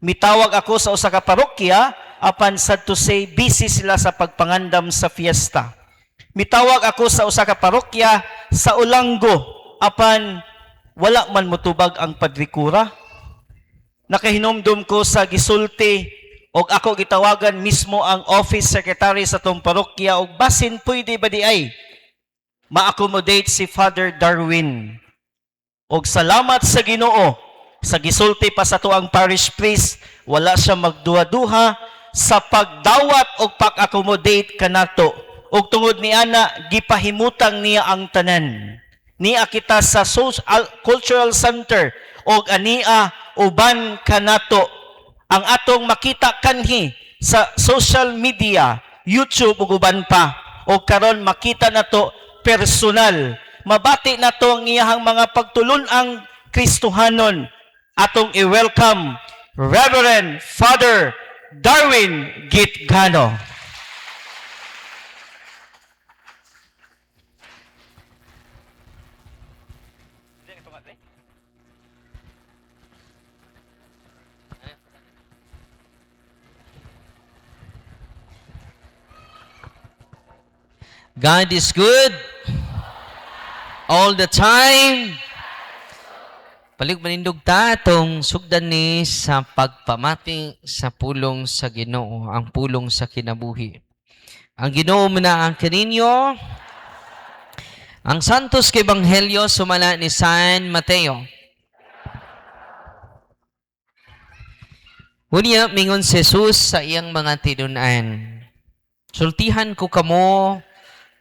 Mitawag ako sa usa ka parokya apan sad to say busy sila sa pagpangandam sa fiesta. Mitawag ako sa usa ka parokya sa Ulango apan wala man motubag ang padrikura. Nakahinomdom ko sa gisulti og ako gitawagan mismo ang office secretary sa tong parokya og basin pwede ba di ay ma-accommodate si Father Darwin. Og salamat sa Ginoo, sa gisulti pa sa tuang parish priest, wala siya magduha-duha sa pagdawat og pag-accommodate kanato. Og tungod ni ana, gipahimutang niya ang tanan. Niya kita sa cultural center og ania uban kanato. Ang atong makita kanhi sa social media, YouTube ug uban pa. Og karon makita nato personal. Mabati na to ang iyahang mga pagtulunang Kristohanon. Atong i-welcome Reverend Father Darwin Gitgano. God is good all the time. Palig manindog ta atong sugdan ni sa pagpamati sa pulong sa Ginoo, ang pulong sa kinabuhi. Ang Ginoo na ang kaninyo. Ang Santos kay Ebanghelyo sumala ni San Mateo. Unya mingon si Jesus sa iyang mga tinunan. Sultihan ko kamo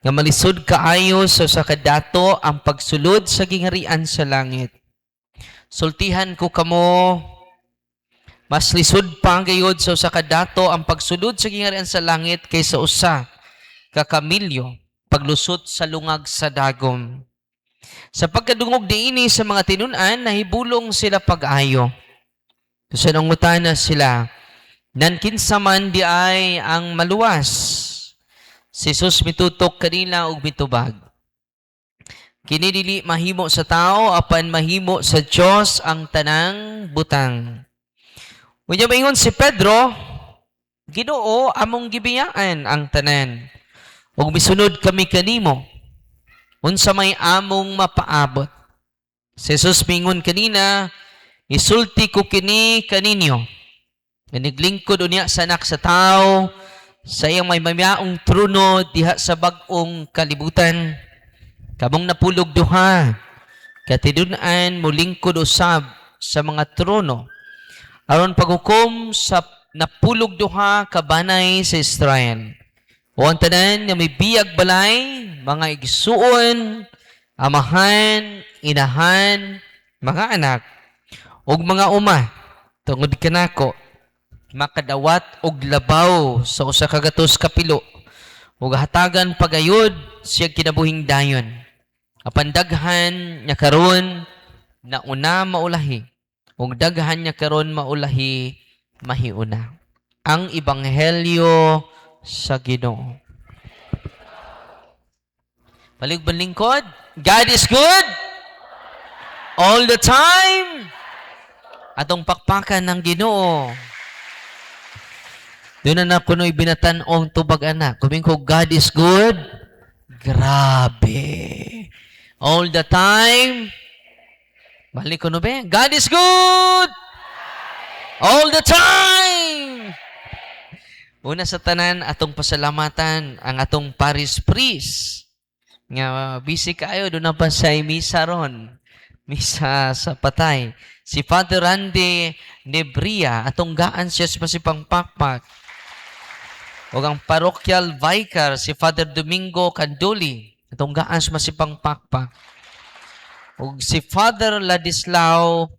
nga malisod kaayo sa kadato ang pagsulod sa gingharian sa langit. Sultihan ko kamo mas lisod pa gayud sa kadato ang pagsulod sa gingharian sa langit kaysa usa ka kamilyo paglusot sa lungag sa dagom. Sa pagkadungog diini sa mga tinunan, nahibulong sila pag-ayo. Sa nangutana sila, nankinsa man di ay ang maluwas. Si Jesus mitutok kanila og mitubag. Kini dili mahimo sa tao apan mahimo sa Dios ang tanang butang. Unya maingon si Pedro, Ginoo among gibiyaan ang tanan. Ug misunod kami kanimo. Unsa may among mapaabot. Si Jesus mingon kanina, isulti ko kini kaninyo. Naglingkod unya sa anak sa tao, sa iyang may mamayaong trono diha sa bag-ong kalibutan. Kamong napulog duha, katidunan mo lingkod usab sa mga trono. Aron paghukom sa napulog duha kabanay sa Israel. O ang tanan na may biyag balay, mga igsuon, amahan, inahan, mga anak, ug mga uma, tungod kanako, makadawat og labaw sa usa ka gatos kapilo ug hatagan pagayod siya kinabuhing dayon. Apan daghan nya karon na una maulahi ug daghan nya karon maulahi mahiuna. Ang ebanghelyo sa Ginoo. Paligban lingkod, God is good all the time. Atong pakpakan ng Ginoo. Doon na kuno'y binatan-ong tubag anak. Kuming ko, God is good. Grabe. All the time. Balik ko no ba? God is good. All the time. Una sa tanan, atong pasalamatan ang atong parish priest. Nga, busy kayo, doon na pa sa misa ron. Misa sa patay. Si Father Randy Nebria, atong gaan siya sa masipang pakpak. O ang parochial vicar, si Father Domingo Canduli, atong gaan sa masipang pakpak. O si Father Ladislao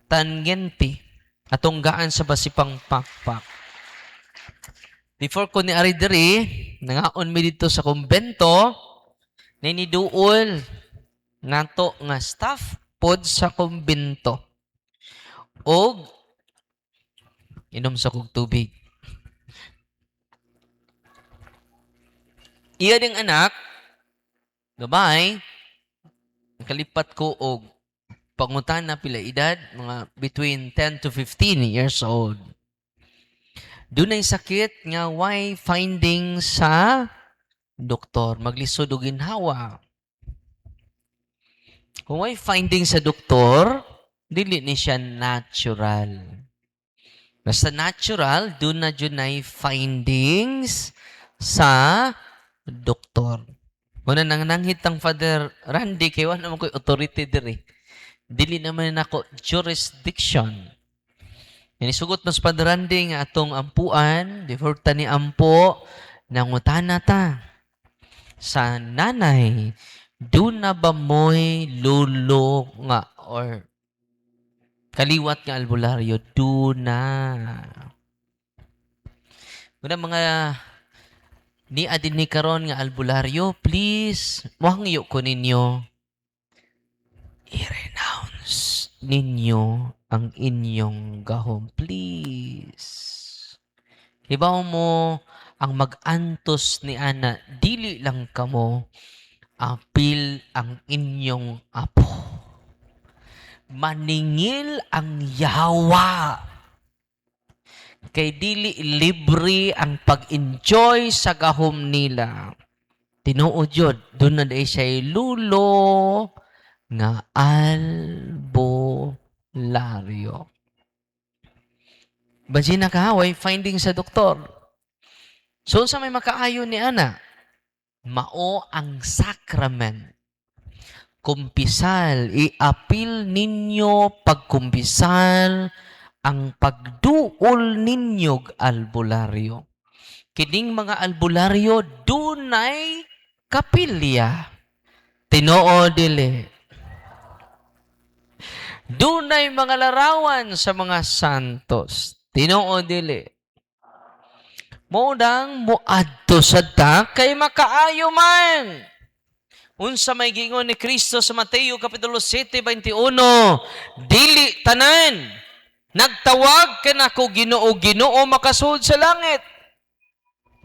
Tangenti, atong gaan sa masipang pakpak. Before ko ni Aridiri, nangaon mi dito sa kumbento, niniduol nato nga staff pod sa kumbento. Og inom sa kog tubig. Iya ding anak, gabay, nakalipat ko og pangutan na pila edad, mga between 10 to 15 years old. Dunay sakit nga why finding sa doktor, maglisod og ginhawa. Kung why finding sa doktor, dili ni siya natural. Basta natural, doon na dunay findings sa doktor. Muna nang nanghit ang Father Randy, kaya wala naman ko'y authority diri. Dili naman ako jurisdiction. Inisugot mas Father Randy nga atong ampuan, before ta ni ampo, nangutana ta sa nanay, doon na ba mo'y lulo nga or kaliwat nga albularyo? Doon na. Muna mga ni adin ni karon nga albularyo, please, muhangyo ko ninyo. I-renounce ninyo ang inyong gahom. Please. Hibaw mo, ang mag-antos ni Ana, dili lang kamo, apil ang inyong apo. Maningil ang yawa. Kay dili libre ang pag-enjoy sa gahom nila. Tinuod yun, doon na day siya'y lulo nga albularyo. Basi nakahaway, finding sa doktor. So, sa may makaayo ni Ana, mao ang sacrament. Kumpisal, i-apil ninyo pagkumpisal ang pagduol ninyog albularyo. Kining mga albularyo, dunay kapilya. Tinoo dili. Dunay mga larawan sa mga santos. Tinoo dili. Modang muadto sa ta kay makaayo man. Unsa may gingon ni Kristo sa Mateo kapitulo 7:21, dili tanan nagtawag kanako Ginoo, Ginoo makasud sa langit.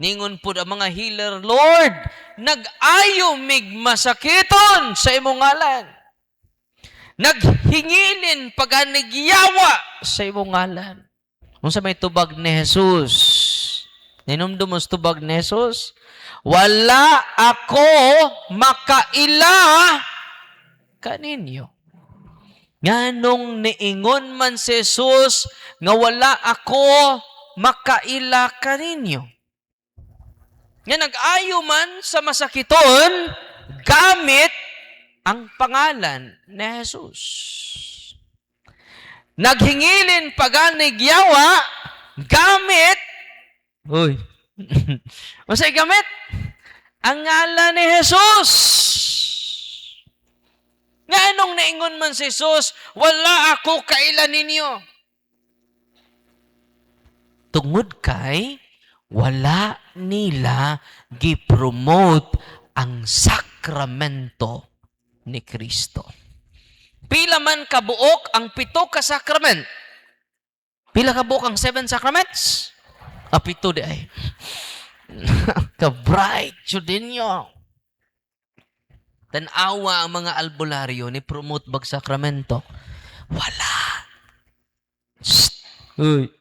Ningon pud ang mga healer, Lord, nag-ayo mig masakiton sa imong ngalan. Naghingilin paganigyawa sa imong ngalan. Unsa may tubag ni Jesus? Ninumdum mo sa tubag ni Jesus? Wala ako makaila kaninyo. Nganong niingon man si Jesus nga wala ako makaila kaninyo. Nga nag-ayo man sa masakiton gamit ang pangalan ni Jesus. Naghingilin paganigyawa gamit Masay gamit ang ngalan ni Jesus. Nga anong naingon man si Jesus, wala ako kailan ninyo. Tungod kay, wala nila gipromote ang sakramento ni Kristo. Pila man kabuok ang 7 ka sakrament? Pila kabuok ang 7 sacraments? Apito di ay. Ka-bright yun din nyo. Tanawa ang mga albularyo ni promote bag sakramento. Wala. Uy.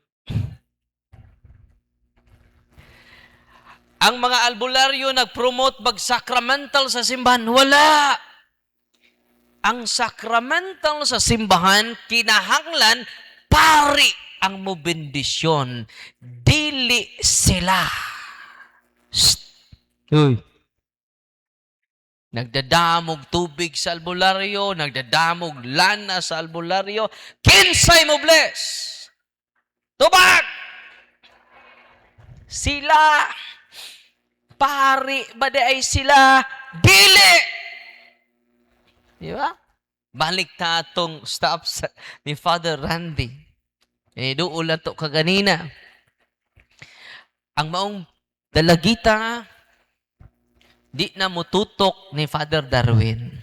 Ang mga albularyo nag-promote bag sacramental sa simbahan. Wala. Ang sacramental sa simbahan, kinahanglan, pari ang mo bendisyon. Dili sila. Uy. Nagdadamog tubig sa albularyo, nagdadamog lana sa albularyo, kinsay mo bless. Tubag! Sila, pari ba di ay sila? Dili! Di ba? Balik ta atong stop ni Father Randy. Doon lang to kaganina. Ang maong dalagita, di na mututok ni Father Darwin.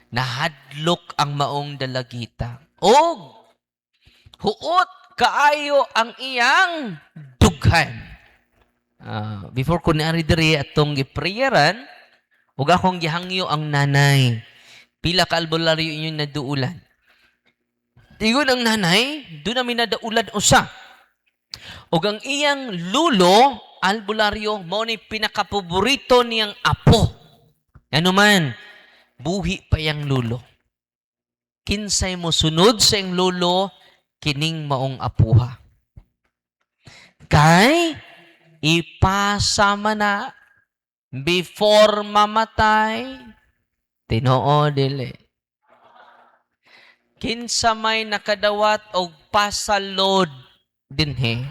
Nahadlok ang maong dalagita. O, huot kaayo ang iyang dughan. Before ko niari diri atong giprayeran, ug akong gihangyo ang nanay. Pila ka albularyo inyong naduulan. Tigon ang nanay, doon namin nadaulan usa. O ang iyang lulo, albularyo, mo ni pinakapaborito niyang apo. Ano man, buhi pa yang lulo. Kinsay mo sunod sa iyang lulo, kining maong apuha. Kay, ipasama na before mamatay, tinoo dili. Kinsa may nakadawat og pasalod dinhi.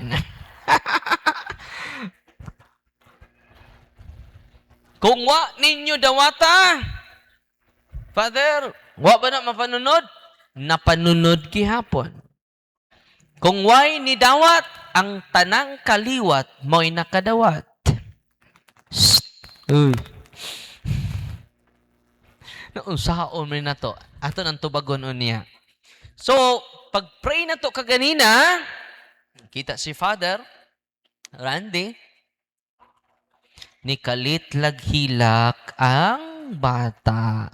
Kung wa ninyo dawata, Father, wa ba na mapanunod? Napanunod gihapon. Kung wa'y ni dawat, ang tanang kaliwat mo'y nakadawat. Uy. Nausahaon mo na to. Ato nang tubagon niya. So, pag-pray na to kaganina, kita si Father, Randy, ni kalit laghilak ang bata.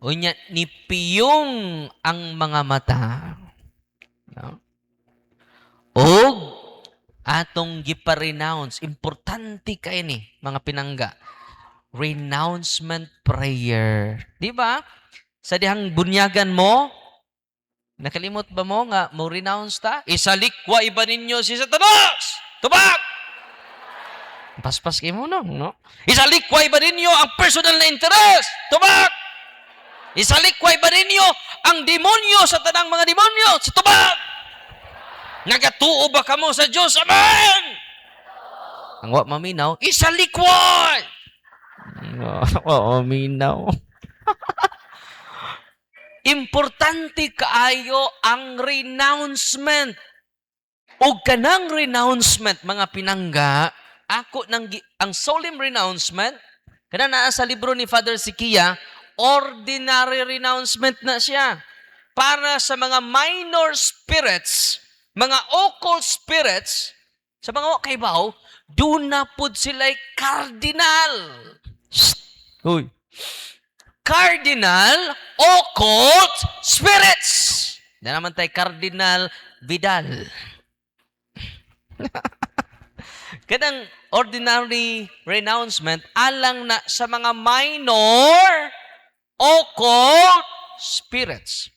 Unya, nipiyong ang mga mata. No? Og atong gipa-renounce. Importante kayo ni, mga pinangga. Renouncement prayer. Di ba? Sa dihang bunyagan mo, nakalimot ba mo nga mo renounce ta? Isalikwa iba ninyo si Satanas! Tubag! Paspas kayo mo, no? Isalikwa iba ninyo ang personal na interest! Tubag! Isalikwa iba ninyo ang demonyo sa tanang mga demonyo! Sa tubag! Nagatuo ba kamo sa Diyos? Amen! Ang wa maminaw, isalikway! Wa maminaw. Importante kaayo ang renouncement. O kanang renouncement, mga pinangga, ang solemn renouncement, kana naa sa libro ni Father Sikia, ordinary renouncement na siya. Para sa mga minor spirits, mga occult spirits, sa mga kaibaw, doon na po sila'y cardinal. Uy. Cardinal occult spirits. Na naman tayo Cardinal Vidal. Kadang ordinary renouncement alang na sa mga minor occult spirits.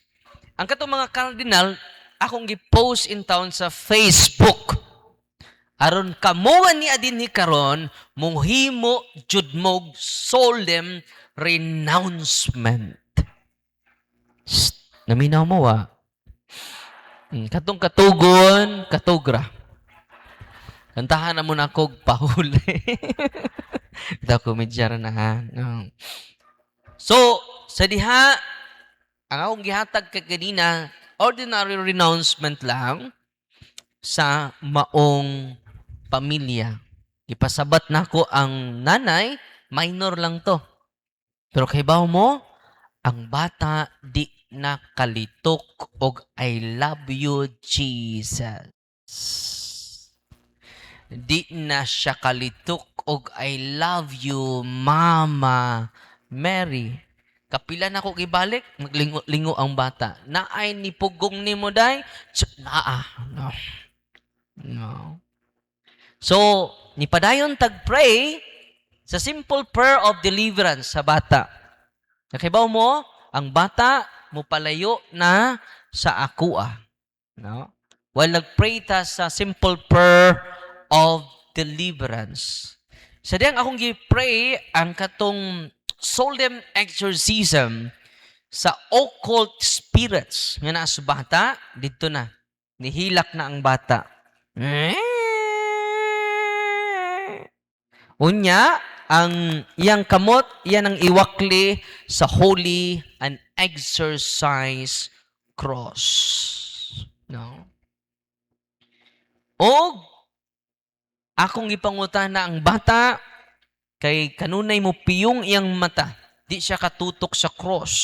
Ang katong mga cardinal, akong gi-post in town sa Facebook. Aron kamuan ni adin ni karon, muhimo jud mog solemn renouncement. Naminaw mo katong katugon, katugra. Kantahan na mo na kog pahuli. Ito komedyar na ha. No. So, sa diha, ang akong gihatag kaganina, ordinary renouncement lang sa maong pamilya. Ipasabat na ko ang nanay, minor lang to. Pero kaybaw mo, ang bata di nakalitok og I love you, Jesus. Di na siya kalitok og I love you, Mama Mary. Kapila na ko gibalik, maglingo ang bata. Naay ni pugong ni mo day? No. So, nipadayon tag-pray sa simple prayer of deliverance sa bata. Nakibaw mo, ang bata mo palayo na sa akua. No? While nag-pray ta sa simple prayer of deliverance. Sa diyang akong gi-pray ang katong solemn exorcism sa occult spirits nga naa sa bata, dito na. Nihilak na ang bata. Unya, ang iyang kamot, yan ang iwakli sa holy and exercise cross. No? O, akong ipangutan na ang bata, kay kanunay mo piyong iyang mata, di siya katutok sa cross.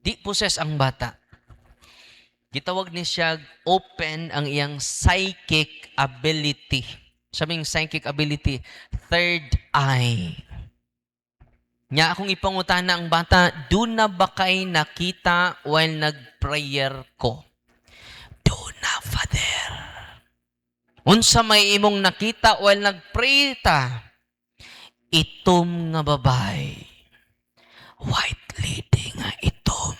Di poses ang bata. Gitawag ni siya open ang iyang psychic ability. Sabing psychic ability, third eye. Nya akong ipangutana ang bata, do na ba kay nakita while nag-prayer ko? Do na, Father. Unsa may imong nakita while nag-pray ta? Itom nga babay. White lady nga itom.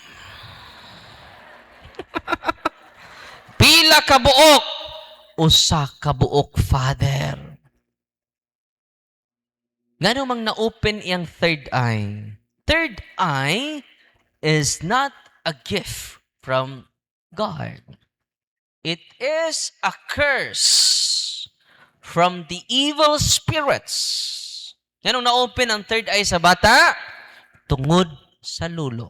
Pila ka buok? Usa ka buok, Father. Ngano mang na-open iyang third eye? Third eye is not a gift from God. It is a curse from the evil spirits. Ngano na-open ang third eye sa bata? Tungod sa lulo.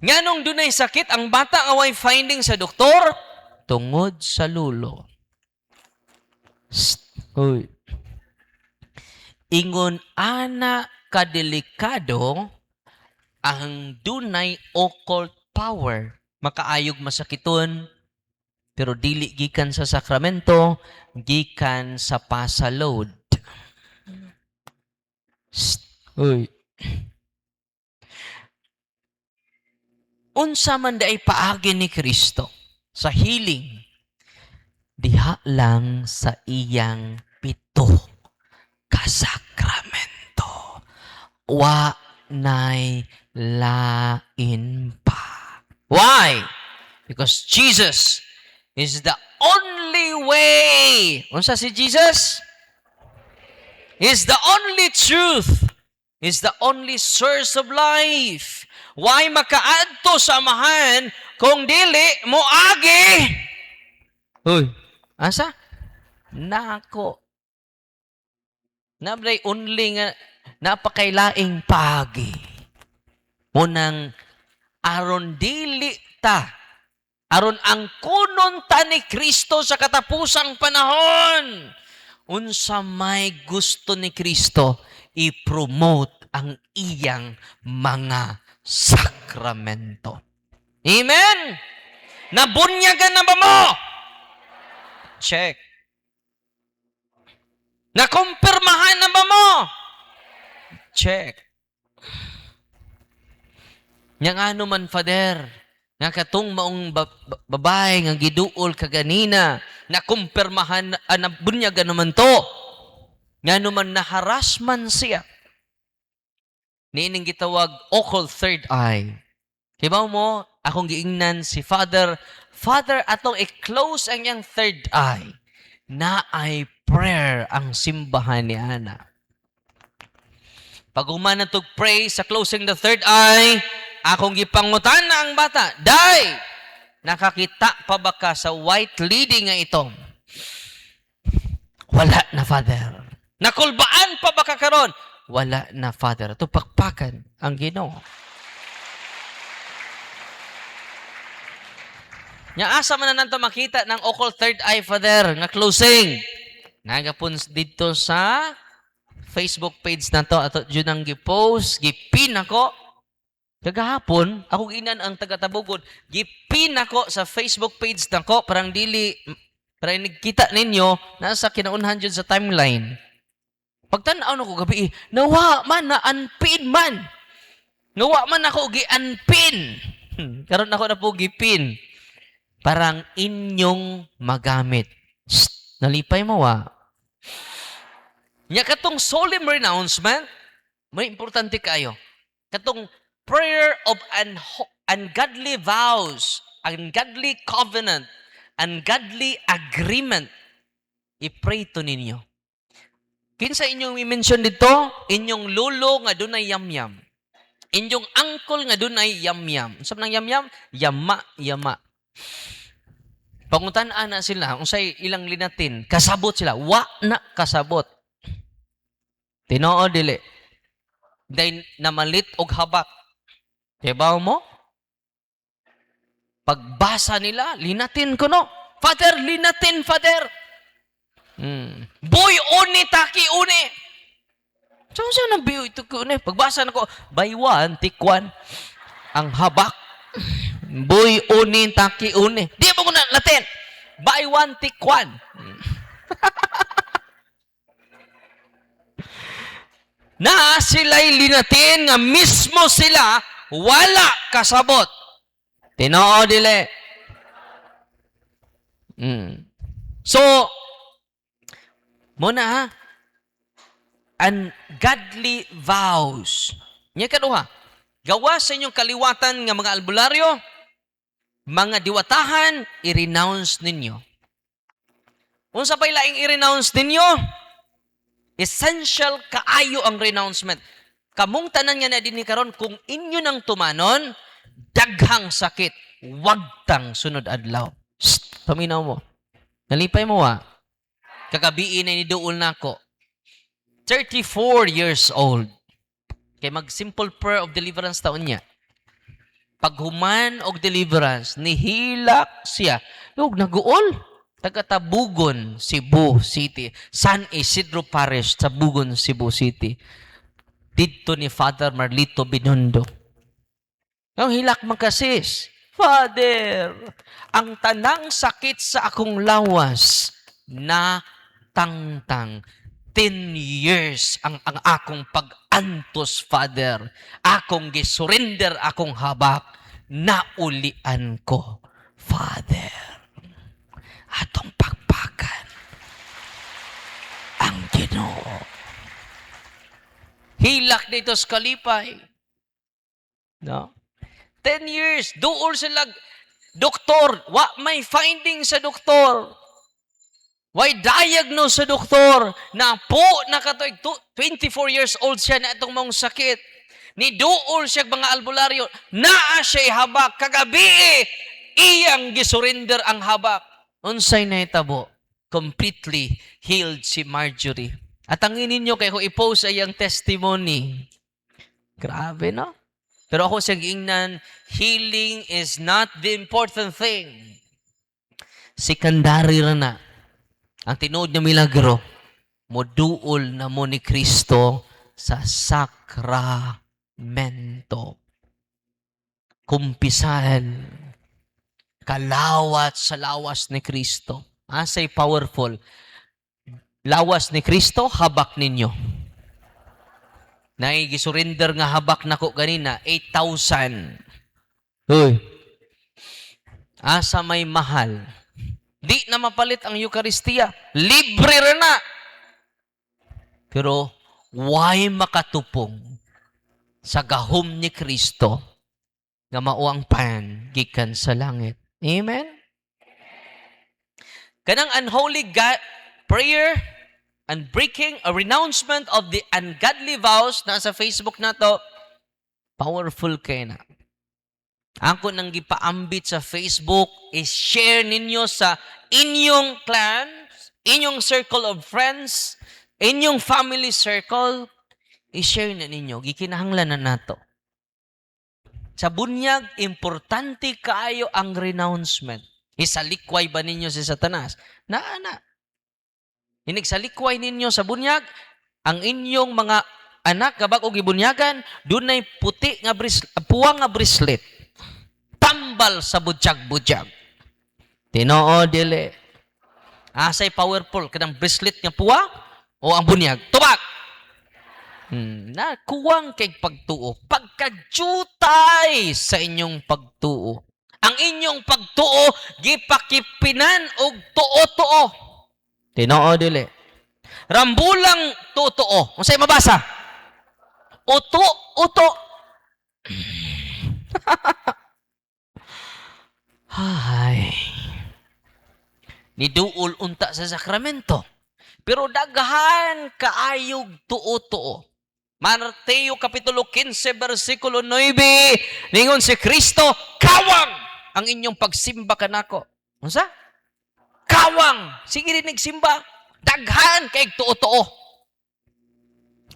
Nganong dunay sakit ang bata away finding sa doktor? Tungod sa lulo. Hoy. Ingon ana kadelikado ang dunay occult power. Makaayog masakiton, pero dili gikan sa sakramento, gikan sa pasalod. Hoy. Unsa man daay paagi ni Kristo sa healing, diha lang sa iyang pito ka sakramento. Wa nay lain pa. Why? Because Jesus is the only way. Unsa si Jesus? Is the only truth. Is the only source of life. Why makaadto sa amahan kung dili mo agi? Hoy, asa? Nako. Nabray only nga napakailaing pagi. Munang aron dili ta. Aron ang kunon ta ni Kristo sa katapusang panahon. Unsa may gusto ni Kristo, i-promote ang iyang mga sakramento. Amen? Nabunyagan na ba mo? Check. Nakumpirmahan na ba mo? Check. Yang ano man, Father, nga katong maong babae nga giduol kaganina, nakumpirmahan, nabunyagan naman to. Nga naman naharas man siya. Niining gitawag occult third eye. Kibaw mo, akong giingnan si Father, atong i-close ang iyang third eye. Na ay prayer ang simbahan ni Ana. Pag umana to pray sa closing the third eye, akong gipangutan na ang bata, Day, nakakita pa ba ka sa white lady nga ito? Wala na, Father. Nakulbaan pa ba ka karon? Wala na, Father. Ito pakpakan ang Ginoo. Nya asa man na nanto makita ng occult third eye, Father, nga closing. Nagapon dito sa Facebook page na to, ato dyan ang gipost, gipin ako. Kagahapon, ako ginan ang taga-Tabugod, gipin ako sa Facebook page na ko, parang nagkita ninyo, nasa kinaunhan dyan sa timeline. Pagtanaw na ko gabi, nawa man na unpin man. Nawa man ako gi-unpin. Karon ako na po gipin. Parang inyong magamit. Shh, nalipay mo wa. Nya katong solemn renouncement, may importante kayo. Katong prayer of ungodly vows, ungodly covenant, ungodly agreement, i-pray to ninyo. Kinsa inyong i-mention dito? Inyong lulo nga dunay yamyam. Inyong uncle nga dunay yamyam. Unsa man ang yamyam? Yama. Pangutan-an na sila, unsay ilang linatin, kasabot sila. Wa na kasabot. Tinoo dili. Day namalit og habak. Diba mo? Pagbasa nila, linatin ko no. Father, linatin, Father. Boy, uni, taki, uni. Saan siya nang biyo ito ko uni? Pagbasa na ko, by one, tikwan. Ang habak. Boy, uni, taki, uni. Di ba ko na latin? buy one, take one. Na sila'y linatin nga mismo sila wala kasabot. Tinoo dili. So, muna ha, ungodly vows. Nya kaduha, gawa sa inyong kaliwatan nga mga albularyo, mga diwatahan, i-renounce ninyo. Unsa pa'y laing i-renounce ninyo? Essential kaayo ang renouncement. Kamong tanan nga na din ni karon, kung inyo nang tumanon, daghang sakit, wag tang sunod adlaw. Shh, paminaw mo. Nalipay mo kagabi na ni duol na ako. 34 years old. Kay mag-simple prayer of deliverance taon niya. Paghuman og deliverance, nihilak siya. Yung naguol. Taga-Tabugon, Cebu City. San Isidro Parish, Tabugon, Cebu City. Dito ni Father Marlito Binondo. Yung hilak magkasis. Father, ang tanang sakit sa akong lawas na tangtang. 10 years ang akong pag-antos, Father. Akong gisurrender akong habak. Naulian ko, Father. Atong pagpakan ang Ginoo. Hilak dito sa kalipay. No? 10 years, duol sila doktor. Wa may finding sa doktor. Why diagnose sa doktor na po nakatuig 24 years old siya na itong mong sakit. Ni duol siya mga albularyo. Naa siya habak. Kagabi iyang gisurrender ang habak. Unsay na itabo? Completely healed si Marjorie. At ang ninyo kay ko i-post ay ang testimony. Grabe, no? Pero ako siyang ingnan, healing is not the important thing. Secondary na. Ang tinuod na milagro, moduol na mo ni Kristo sa sakramento. Kumpisan, kalawat sa lawas ni Kristo. Asay powerful. Lawas ni Kristo, habak ninyo. Naigisurrender nga habak nako ganina, 8,000. Hoy. Asa may mahal. Di na mapalit ang Eucharistia. Libre rin na. Pero, why makatupong sa gahom ni Kristo nga mao ang pan gikan sa langit. Amen? Kanang unholy prayer and breaking a renouncement of the ungodly vows na sa Facebook na to, powerful kayo na. Ako nang gipaambit sa Facebook is share ninyo sa inyong clans, inyong circle of friends, inyong family circle, i-share na ninyo. Gikinahanglan na nato. Sa bunyag, importante kaayo ang renouncement. Isalikway ba ninyo si Satanas? Naana. Inigsalikway ninyo sa bunyag, ang inyong mga anak, kabag o gibunyagan, dunay puti nga puwang nga brislet. Tambal sa budyag-budyag. Tinoo dili. Asay powerful kanang bracelet nga puwa o ang bunyag. Tubak. Na kuwang kay pagtuo. Pagkajutay sa inyong pagtuo. Ang inyong pagtuo gipakipinan og tuo-tuo. Tinoo dili. Rambulang tuo. Unsay mabasa? Uto. Hay. Niduol unta sa sakramento. Pero daghan kaayog tuo-tuo. Mateo Kapitulo 15, versikulo 9, ningon si Kristo, kawang ang inyong pagsimba kanako. Unsa? Kawang. Sige rin nagsimba. Daghan kay tuo-tuo.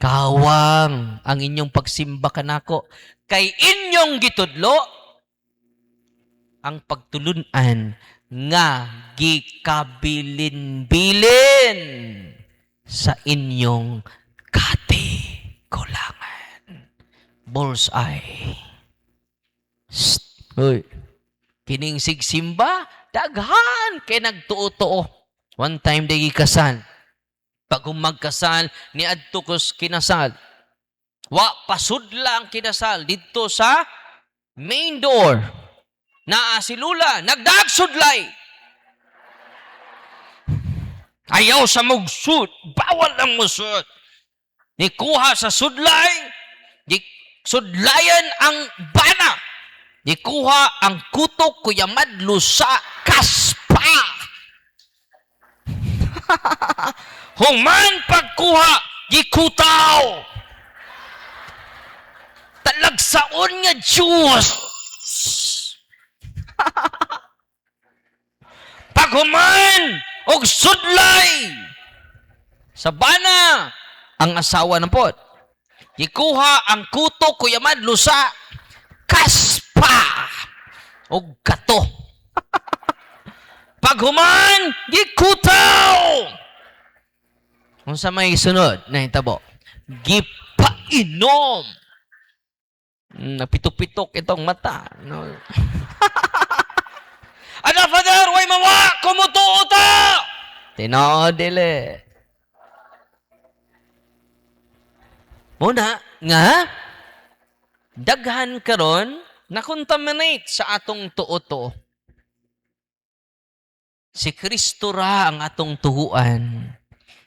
Kawang ang inyong pagsimba kanako. Kay inyong gitudlo, ang pagtulunan nga gikabilin-bilin sa inyong katigulangan. Bullseye. Hoy. Kining sigsimba, Daghan kay nagtuo-tuo. One time day kasal. Pag magkasal, ni adto kos kinasal. Wa pasudla ang kinasal dito sa main door. Naa si Lula, nagdagsudlay. Ayaw sa mugsud, bawal ang musud. Ni kuha sa sudlay, di sudlayan ang bana. Ni kuha ang kutok kuya madlo sa kaspa. Human pagkuha, gikutaw. Talagsaon nga Diyos. Paghuman og sudlay sa bana ang asawa ng pot. Gikuha ang kuto kuya madlo sa kaspa og kato. Paghuman gikutaw. Unsa may sunod na hitabo? Gipainom. Napitok-pitok itong mata. No? Ano, Father? Way mawa! Kumutuo ta! Tinao, dili. Muna, nga, daghan karon na-contaminate sa atong tuo-tuo. Si Kristo ra ang atong tuhuan.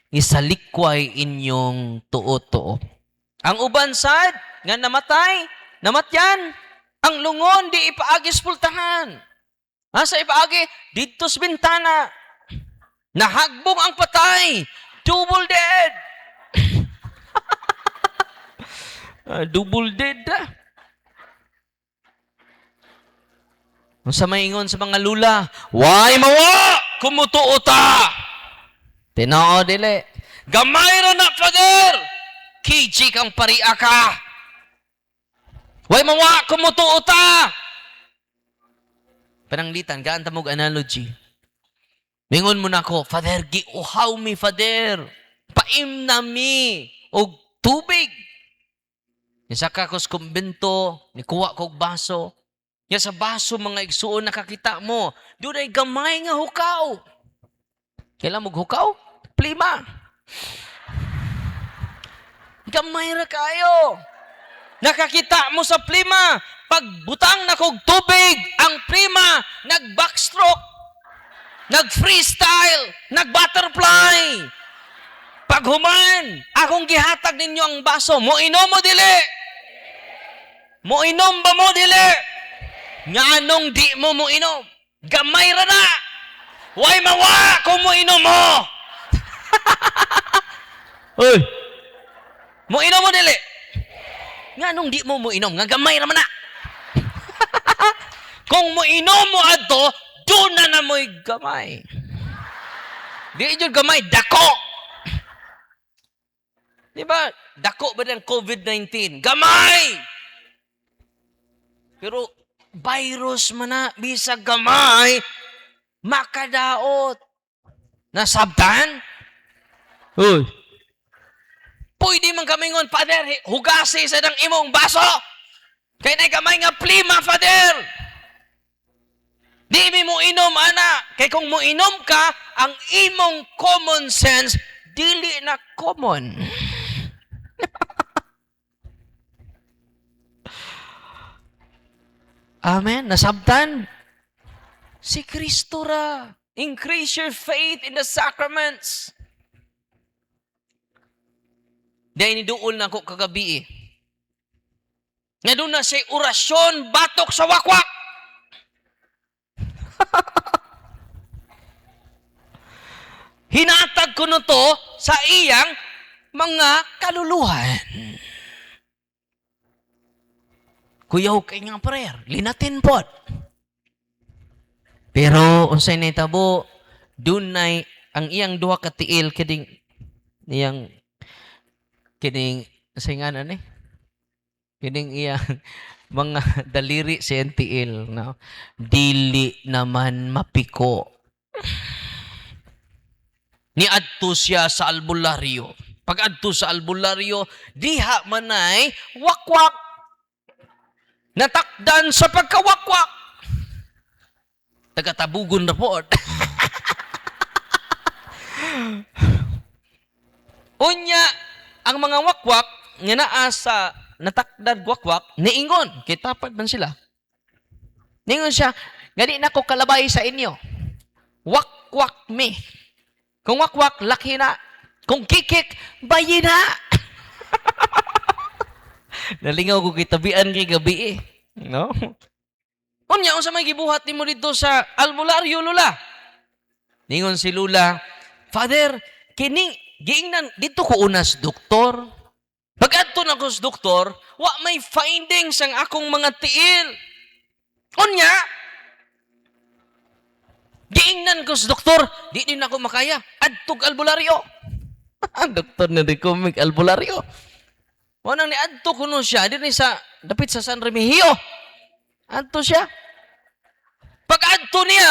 Isalikway inyong tuo-tuo. Ang uban sad, nga namatyan. Ang lungon, di ipaagis pultahan. Sa ipaagi, dito sa bintana. Nahagbong ang patay. Double dead. Double dead na. Ang sa maingon sa mga lula, way mawa! Kumutuo ta! Tinao, dili. Gamay ra na, Father! Kiji kang paria ka! Way mawa! Kumutuo ta! Pananglitan, gaan tamog analogy. Mingon mo na ko, Father, giuhaw mi, Father. Paim na mi. Og tubig. Nisaka ko sa kumbento, nikuha ko baso. Ya sa baso, mga igsuon nakakita mo. Doon ay gamay nga hukaw. Kailan mo hukaw? Plima. Gamay ra kayo. Nakakita mo sa plima. Pagbutang na kog tubig, ang prima, nag-backstroke, nag-freestyle, nag-butterfly. Paghuman, akong gihatag ninyo ang baso, mo inom mo dili? Mo inom ba mo dili? Nga anong di mo mo inom? Gamay ra na. Way mawa kung mo inom mo. Uy, mo inom mo dili? Nga anong di mo mo inom? Nga gamay ra man na. Kung mo inom mo ato, doon na mo'y gamay. Di yun gamay, dako. Di ba? Dako ba ng COVID-19? Gamay! Pero virus man na, bisag gamay, makadaot. Nasabtan? Uy. Pwede man kami ngon, Father, hugasi sa ng imong baso. Kaya na gamay nga plima, Father. Di mi mo inom, anak. Kaya kung mo inom ka, ang imong common sense, dili na common. Amen. Nasabtan? Si Kristo ra. Increase your faith in the sacraments. Dahil niduol na ako kagabi eh. Nga doon na siya orasyon, batok sa wakwak. Hinatag ko no to sa iyang mga kaluluhan. Kuyaw kay nga prayer, linatin po. Pero unsay nahitabo, dunay ang iyang duha ka tiil kining singanan ni. Kining iyang mga daliri sa tiil, no? Dili naman mapiko. Ni adto siya sa albularyo. Pag adto sa albularyo, diha manay wakwak. Natakdan sa pagkawakwak. Tagatabugon na po. Unya, ang mga wakwak, nga naa sa natakdad wakwak, niingon, kitapad man sila. Niingon siya, gani na ko kalabay sa inyo. Wakwak me. Kung wakwak, laki na. Kung kikik, bayi na. Nalingaw ko kitabian kay gabi eh. No? Unya, unsa may gibuhat nimo dito sa albularyo, Lula? Ningon si Lula, Father, kining giingnan dito ko unas doktor. Pag-adto na ko sa doktor, wa may findings ang akong mga tiil. Unya, giingnan ko sa doktor, di din ako makaya. Adtog albularyo. Ang doktor na recommend albularyo. Wanang ni adto kuno siya, di sa dapit sa San Remigio. Adto siya. Pag-adto niya,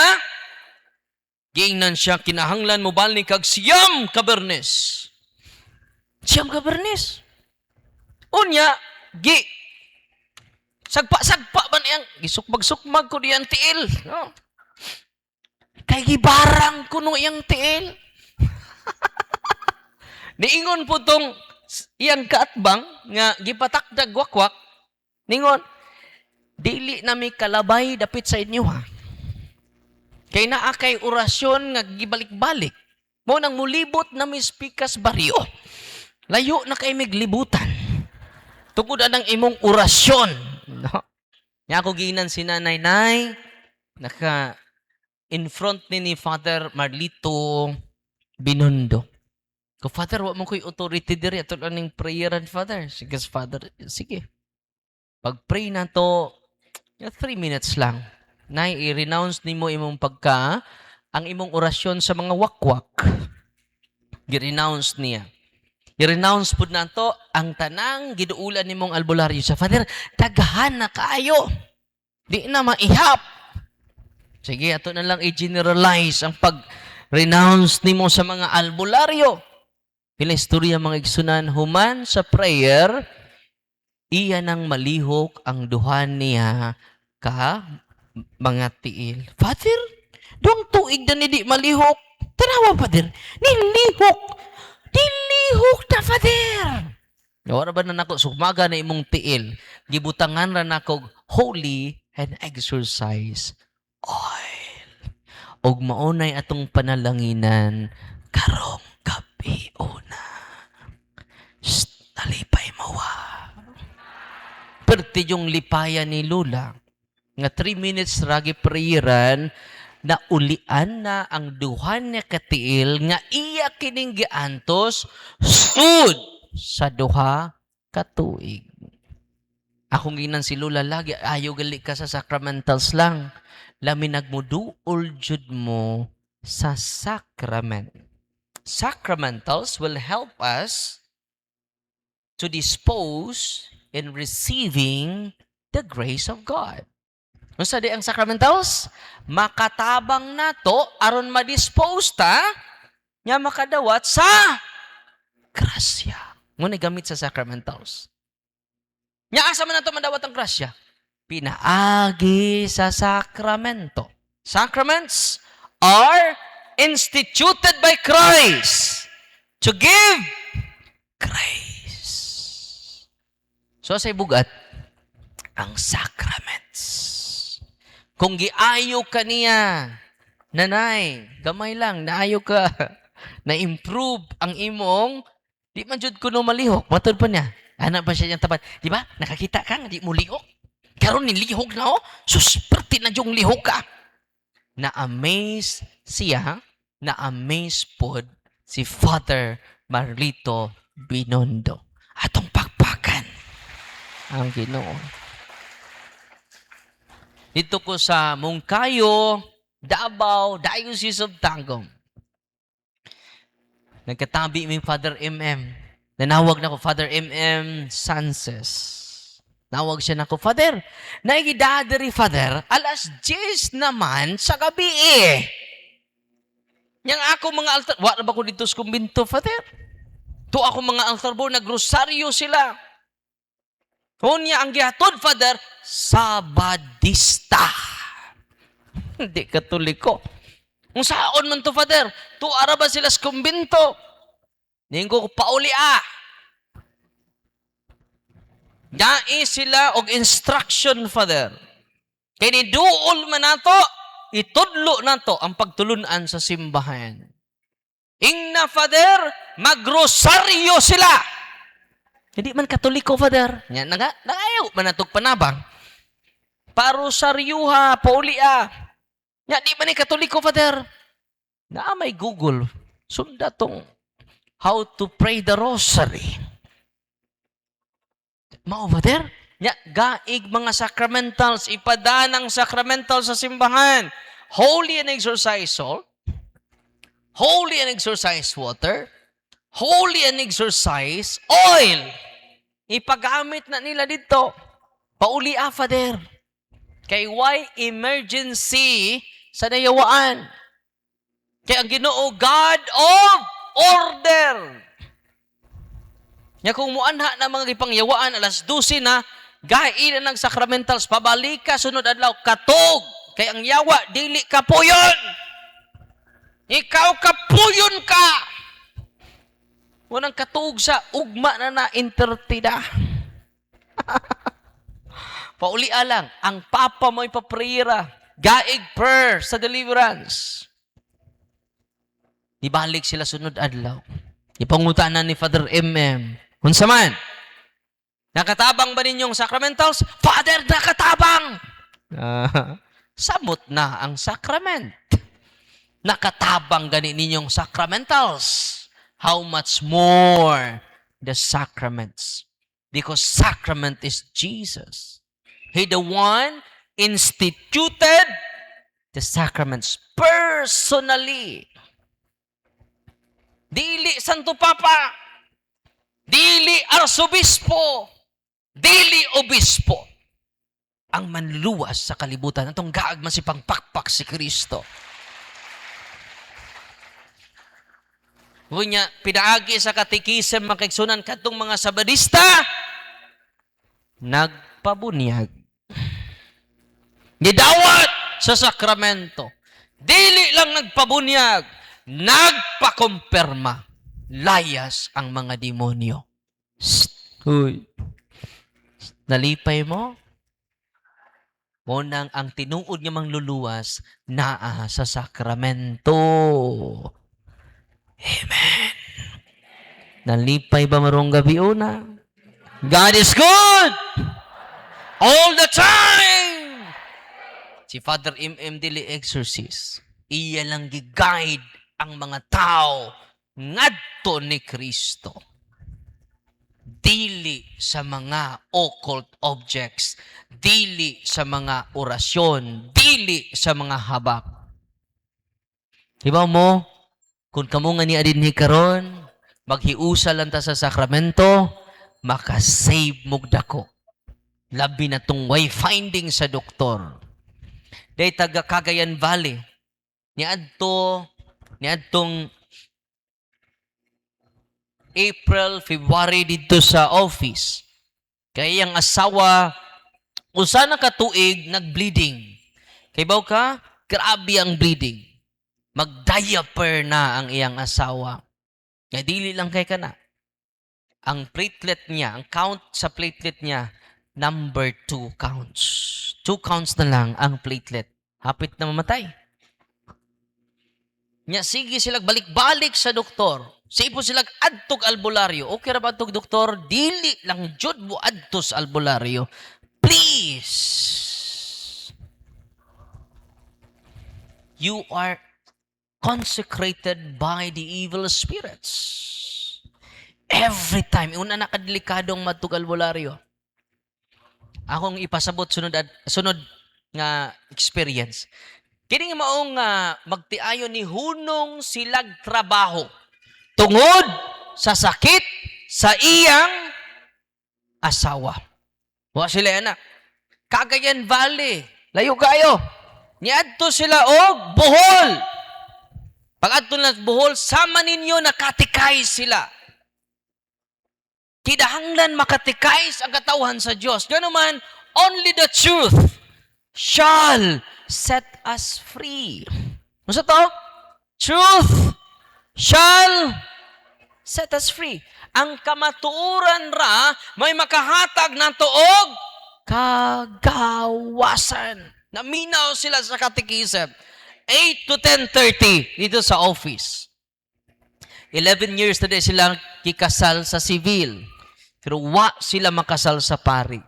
giingnan siya, kinahanglan mo bali kag siyam ka Bernes. Siyam ka Bernes. Unya, sagpa ba niyang, gisukmag-sukmag ko diyan tiil. No? Kay gibarang ko no iyang tiil. Niingon po tong iyang kaatbang, nga gipatakdag wakwak, ningon, dili na may kalabay dapit sa inyo ha. Kay naa kay orasyon nga gibalik-balik. Mo nang mulibot na may spikas baryo. Layo na kay miglibutan. Tungod anang imong orasyon. No? Nya ako ginan si Nanay naka in front ni Father Marlito Binondo. Ko Father, wa mo ko'y authority diri ato aning prayeran Father. Sige Father, sige. Pag-pray na to, 3 minutes lang. Nay, i-renounce nimo imong ang imong orasyon sa mga wakwak. I-renounce niya. I-renounce po na to ang tanang giduulan nimong albularyo sa Father. Daghan na kaayo. Di na maihap. Sige, ato na lang i-generalize ang pag-renounce nimo sa mga albularyo. Pila istorya mga igsunan, human sa prayer, iya nang malihok ang duhan niya ka mga tiil. Father, doang tuig na ni di malihok. Tanawa, Father. Nilihok. Nilihok na, Father. Wala ba na nako sumaga na imong tiil? Gibutangan ra nako holy and exercise oil. Og maunay atong panalanginan karong gabi una. Nalipay mawa. Perti yung lipaya ni Lula nga 3 minutes ragi prayeran na ulian na ang duhan niya katiil nga iya kining giantos sud sa duha ka tuig. Akong ginan si Lula lagi ayo gali ka sa sacramentals lang. Lamin nagmuduol jud mo sa sacrament. Sacramentals will help us to dispose in receiving the grace of God. Unsa di ang sacramentals? Makatabang nato aron ma-dispose ta nya makadawat sa grasya. Ngunit gamit sa sacramentals. Nya asa man nato madawat ang grasya? Pinaagi sa sakramento. Sacraments are instituted by Christ to give grace. So sa bugat ang sacraments. Kung giayo ka niya, nanay, gamay lang, naayo ka, na-improve ang imong, di man jud kuno malihok. Matod pa niya, anak ba siya niyang tapat? Di ba? Nakakita ka nga, di mo lihok. Karon ni lihok na susperte na yung lihok ka. Na-amaze siya, na-amaze pod si Father Marlito Binondo. Atong pakpakan ang Ginoo. Dito ko sa Mungkayo, Davao, Diocese of Tagum. Nagkatabi mi Father M.M. Nanawag na ko Father M.M. Sances. Nawag siya na ko, Father, naigidadari, Father, alas 10 naman sa gabi eh. Yang ako mga altar, wala ba ko dito sa kumbinto, Father? To ako mga altar boy, nagrosaryo sila. Hunya ang gihatod, Father, Sabadista. Hindi katoliko. Kung saon man to, Father, tuara ba sila sa kumbinto? Ningko ko pauli Dai sila og instruction, Father. Kaya ni duol man nato, itudlo nato ang pagtulunan sa simbahan. Ingna, Father, magrosaryo sila. Hindi man katoliko, Father. Nangayaw man natog panabang. Parosaryuha, paulia. Nya di man ni katoliko, Father. Na may Google. Sunda tong how to pray the rosary. Mao, Father? Nya gaig mga sacramentals, ipadanang sacramental sa simbahan. Holy and exorcise salt, holy and exorcise water, holy and exorcise oil. Ipagamit na nila dito. Pauli, Father. Kay why emergency sa dayawaan? Kaya ang Ginoo, God of order. Nya kung muanha na mga gipangyawaan, alas 12 na, gain na ng sacramentals, pabalik ka, sunod adlaw, katog. Kaya ang yawa, dili kapuyon. Ikaw kapuyon ka. Walang katug sa ugma na intertida. Paulia lang, ang papa mo ipaprira, gaig prayer sa deliverance. Ibalik sila sunod adlaw. Ipangutanan ni Father MM. Unsa man? Nakatabang ba ninyong sacramentals? Father, nakatabang! Samot na ang sacrament. Nakatabang gani ninyong sacramentals. How much more the sacraments? Because sacrament is Jesus. He the one instituted the sacraments personally. Dili Santo Papa, dili Arsobispo, dili Obispo. Ang manluwas sa kalibutan, itong gaag man si pangpakpak si Kristo. Huwag niya, pinaagi sa katikisem makiksunan katong mga sabadista, nagpabunyag. Gidawat sa sakramento. Dili lang nagpabunyag, nagpakumpirma. Layas ang mga demonyo. Uy. Nalipay mo? Unang ang tinuod nga mangluluwas naa sa sakramento. Amen. Nalipay ba marong gabi una? God is good! All the time! Si Father M.M. Dili Exorcist, iya lang gi-guide ang mga tao ngadto ni Kristo. Dili sa mga occult objects, dili sa mga orasyon, dili sa mga habak. Diba mo, kung kamo nga ni adin ni karon, maghiusa lang ta sa sakramento, makasave mo dako. Labi na tong way finding sa doktor. Day taga Cagayan Valley. Niadtong April, February dito sa office. Kaya yung asawa, usa na katuig, nag-bleeding. Kaya ba ka? Grabe ang bleeding. Mag-diaper na ang iyang asawa. Kaya dili lang kay ka na. Ang platelet niya, ang count sa platelet niya, number 2 counts. 2 counts na lang ang platelet. Hapit na mamatay. Nya sige sila balik-balik sa doktor. Sipo sila adtog albularyo. Okay ra ba adtog doktor? Dili lang jud mo adto sa albularyo. Please. You are consecrated by the evil spirits. Every time una nakadelikadong madtog albularyo. Akong ipasabot sunod nga experience. Kini nga maong magtiayon ni hunong silag trabaho tungod sa sakit sa iyang asawa. Wa sila anak. Cagayan Valley, layo kayo. Niadto sila og Bohol. Pag adto na Bohol, sama ninyo nakatikay sila. Kidahanglan makatikay ang katawhan sa Dios. Gano man, only the truth shall set us free. Ano to? Truth shall set us free. Ang kamatuoran ra may makahatag ng tuog kagawasan. Naminaw sila sa katekism. 8 to 10:30 dito sa office. 11 years na din silang kikasal sa civil. Pero wa sila makasal sa pari.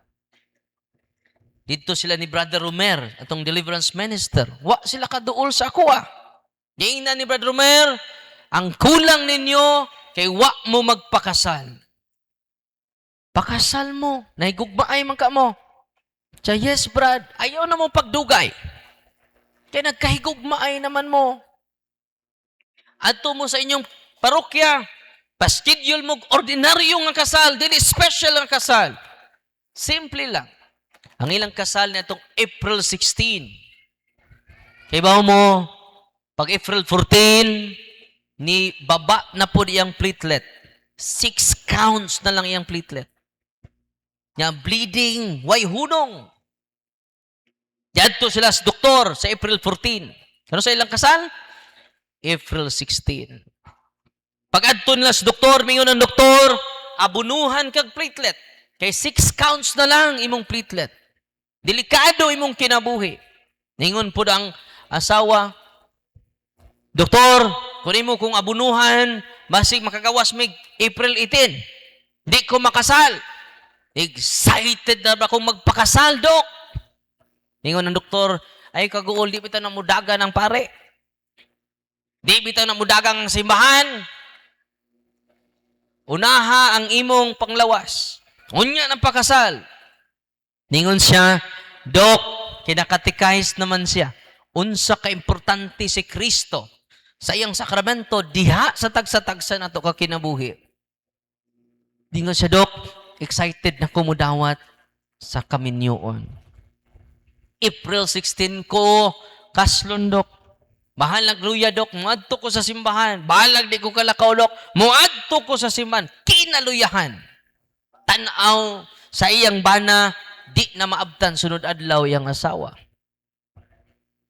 Dito sila ni Brother Romer, atong deliverance minister. Wa sila kaduol sa ako Diina ni Brother Romer, ang kulang ninyo kay wa mo magpakasal. Pakasal mo. Nahigugmaay man ka mo. Siya, yes, Brad. Ayaw na mo pagdugay. Kaya nagkahigugmaay naman mo. Adto mo sa inyong parokya, pa-schedule mo ordinaryo nga kasal, dili special nga kasal. Simple lang. Ang ilang kasal na itong April 16. Kaya ba mo, pag April 14, ni baba na po iyang platelet. 6 counts na lang iyang platelet. Nga bleeding, way hunong. Diyadto sila sa doktor sa April 14. Ano sa ilang kasal? April 16. Pag adto nila sa doktor, mingon ng doktor, abunuhan kag platelet. Kay 6 counts na lang imong platelet. Delikado imong kinabuhi. Ningon po ang asawa, Doktor, kunin mo kung abunuhan, basig makagawas mig April 18. Di ko makasal. Excited na ba akong magpakasal, Dok? Ningon ng doktor, ay kaguol, di bitaw na mudaga ng pare. Di bitaw na mudaga ng simbahan. Unaha ang imong panglawas. Unya ng pakasal. Ningon siya, Dok, kinakatikais naman siya. Unsa ka importante si Kristo sa iyang sakramento, diha sa tagsa-tagsa na to ka kinabuhi. Ningon siya, Dok, excited na kumudawat sa kaminyoon. April 16 ko, kaslon, Dok. Bahalag luya, Dok. Muadto ko sa simbahan. Bahalag di ko kalakaw, Dok. Muadto ko sa simbahan. Kinaluyahan. Tanaw sa iyang bana, di na maabtan sunod adlaw iyang asawa.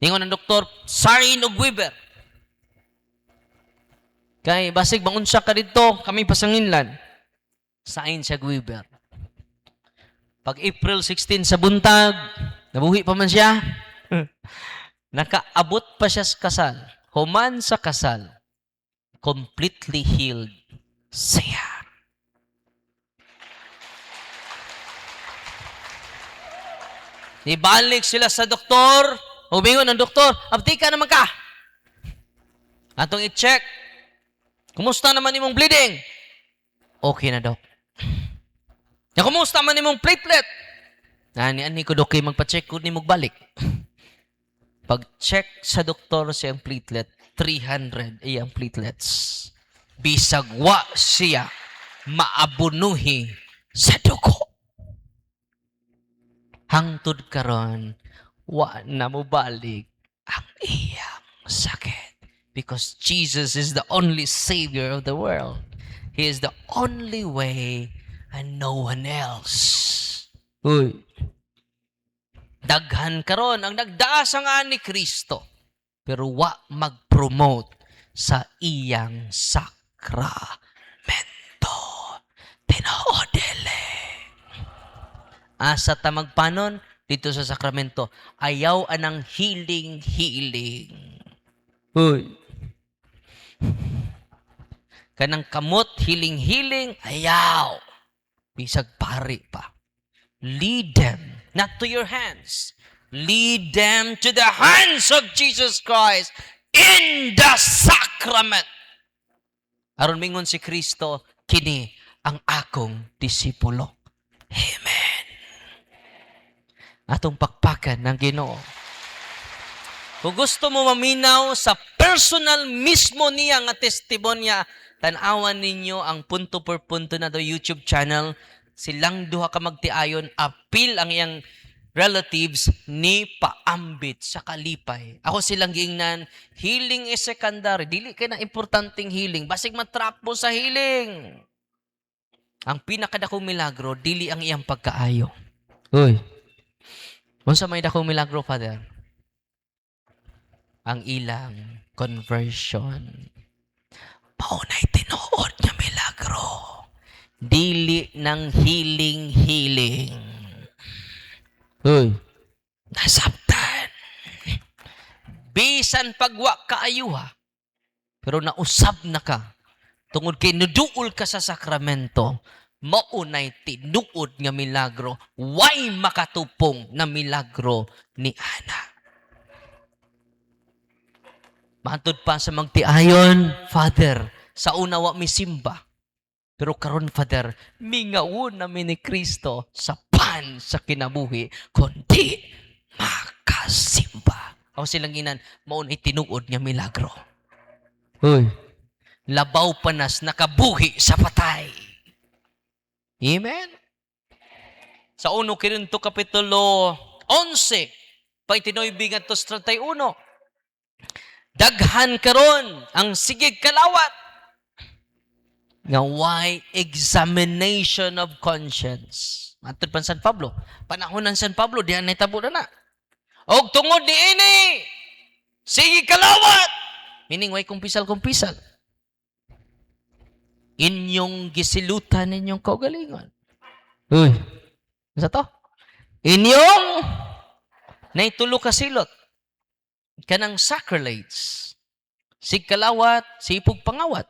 Ningon ng doktor, sign og Weber. Kay basig mangunsa ka dito, kami pasanginlan. Sign siya Weber. Pag April 16 sa buntag, nabuhi pa man siya. Nakaabot pa siya sa kasal. Human sa kasal, completely healed siya. Nibalik sila sa doktor. Humingon ng doktor, abdi ka naman ka. Atong i-check. Kumusta naman imong bleeding? Okay na, Dok. Ya, kumusta man imong platelet? Ani ko, Dok, magpa-check ko ni magbalik. Pag-check sa doktor siyang platelet, 300 iyang platelets. Bisag wa siya maabunuhi sa dugo. Hangtod karon, wa na mo balik ang iyang sakit. Because Jesus is the only Savior of the world. He is the only way and no one else. Uy. Daghan karon ang nagdaasa nga ni Kristo. Pero wa mag-promote sa iyang sakramento. Tinoodele. Asa ta magpanon dito sa sakramento, ayaw anang healing. Uy. Kanang kamot, healing, ayaw. Bisag pari pa. Lead them, not to your hands. Lead them to the hands of Jesus Christ in the sacrament. Aron mingon si Kristo, kini ang akong disipulo. Amen. Atong pakpakan ng Ginoo. Kung gusto mo maminaw sa personal mismo niya nga testimonya, tanawan ninyo ang punto per punto na do YouTube channel. Silang duha ka magtiayon, apil ang iyang relatives ni paambit sa kalipay. Ako silang giingnan, healing is secondary. Dili kay na importanteng healing. Basig matrap mo sa healing. Ang pinakadakong milagro, dili ang iyang pagkaayo. Uy. Unsa may dakong milagro, Father? Ang ilang conversion. Paunay tinuod nga milagro. Dili ng healing. Uy, nasabtan. Bisan pagwa kaayo ha. Pero nausab na ka. Tungod kay nuduol ka sa sakramento, maunay tinuod nga milagro. Way makatupong na milagro ni Ana. Matod pa sa magtiayon, Father, sa una wa mi simba. Pero karon, Father, mingawon namin ni Kristo sa pan sa kinabuhi, kundi makasimba. Ako silang inan, maun itinuod nga milagro. Uy, labaw panas nakabuhi sa patay. Amen? Sa 1 Corinto Kapitulo 11, paitinoy bingat to 31, daghan karon ang sigig kalawat nga why examination of conscience. Matod pa San Pablo, panahon ng San Pablo diyan nahitabo na. Og tungod niini sigig kalawat, meaning why kumpisal. Inyong gisilutan ninyong kaugalingon. Uy, sa to? Inyong naitulo ka silot kanang sacrilege. Si kalawat, sipog pangawat.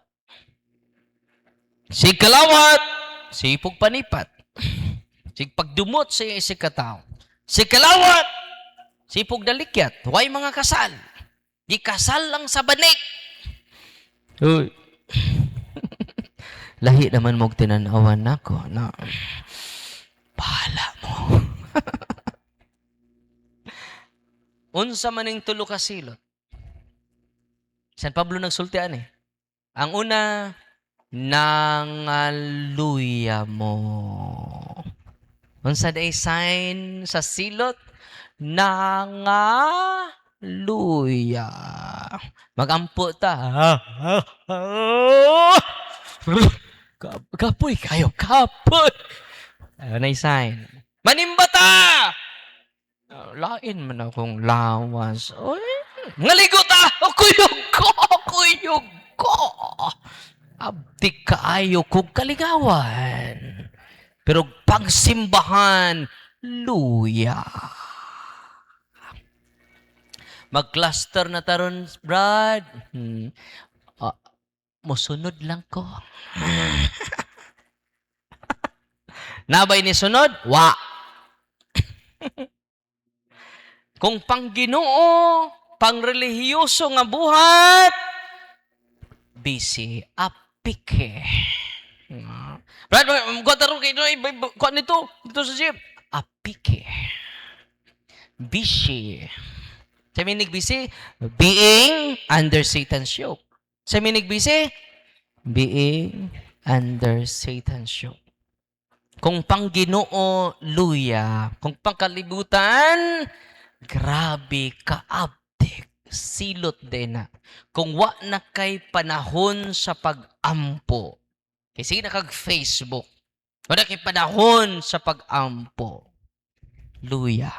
Si kalawat, sipog panipat. Si pagdumot sa isi katao. Si kalawat, sipog dalikyat. Way mga kasal. Di kasal lang sa banig. Uy. Lahi naman mong tinanawan nako na bahala mo. Unsa maning tulo ka silot. San Pablo nagsultian eh. Ang una, nangaluya mo. Unsa day sign sa silot? Nangaluya. Magampo ta. Kapoy kayo, kapoy. Ano na sign? Manimbata! Lain man akong lawas. Oy, ngaligo ta! Kuyog ko! Abdi kaayo kong kaligawan. Pero pagsimbahan, luya. Mag-cluster na taron, Brad. Musunod lang ko. Nabay ni sunod? Wa. Kung pangginoo, pangrelihiyoso nga buhat, busy, apike. Brad, magkataro kayo, kuha nito sa jeep. Apike. Busy. Sa minig busy, being under Satan's yoke. Sa minig busy, being under Satan's yoke. Kung pangginoo, luya. Kung pangkalibutan, grabe kaabdik. Silot din na. Kung wa na kay panahon sa pag-ampo. Kasi nakag-Facebook. Wala kay panahon sa pag-ampo. Luya.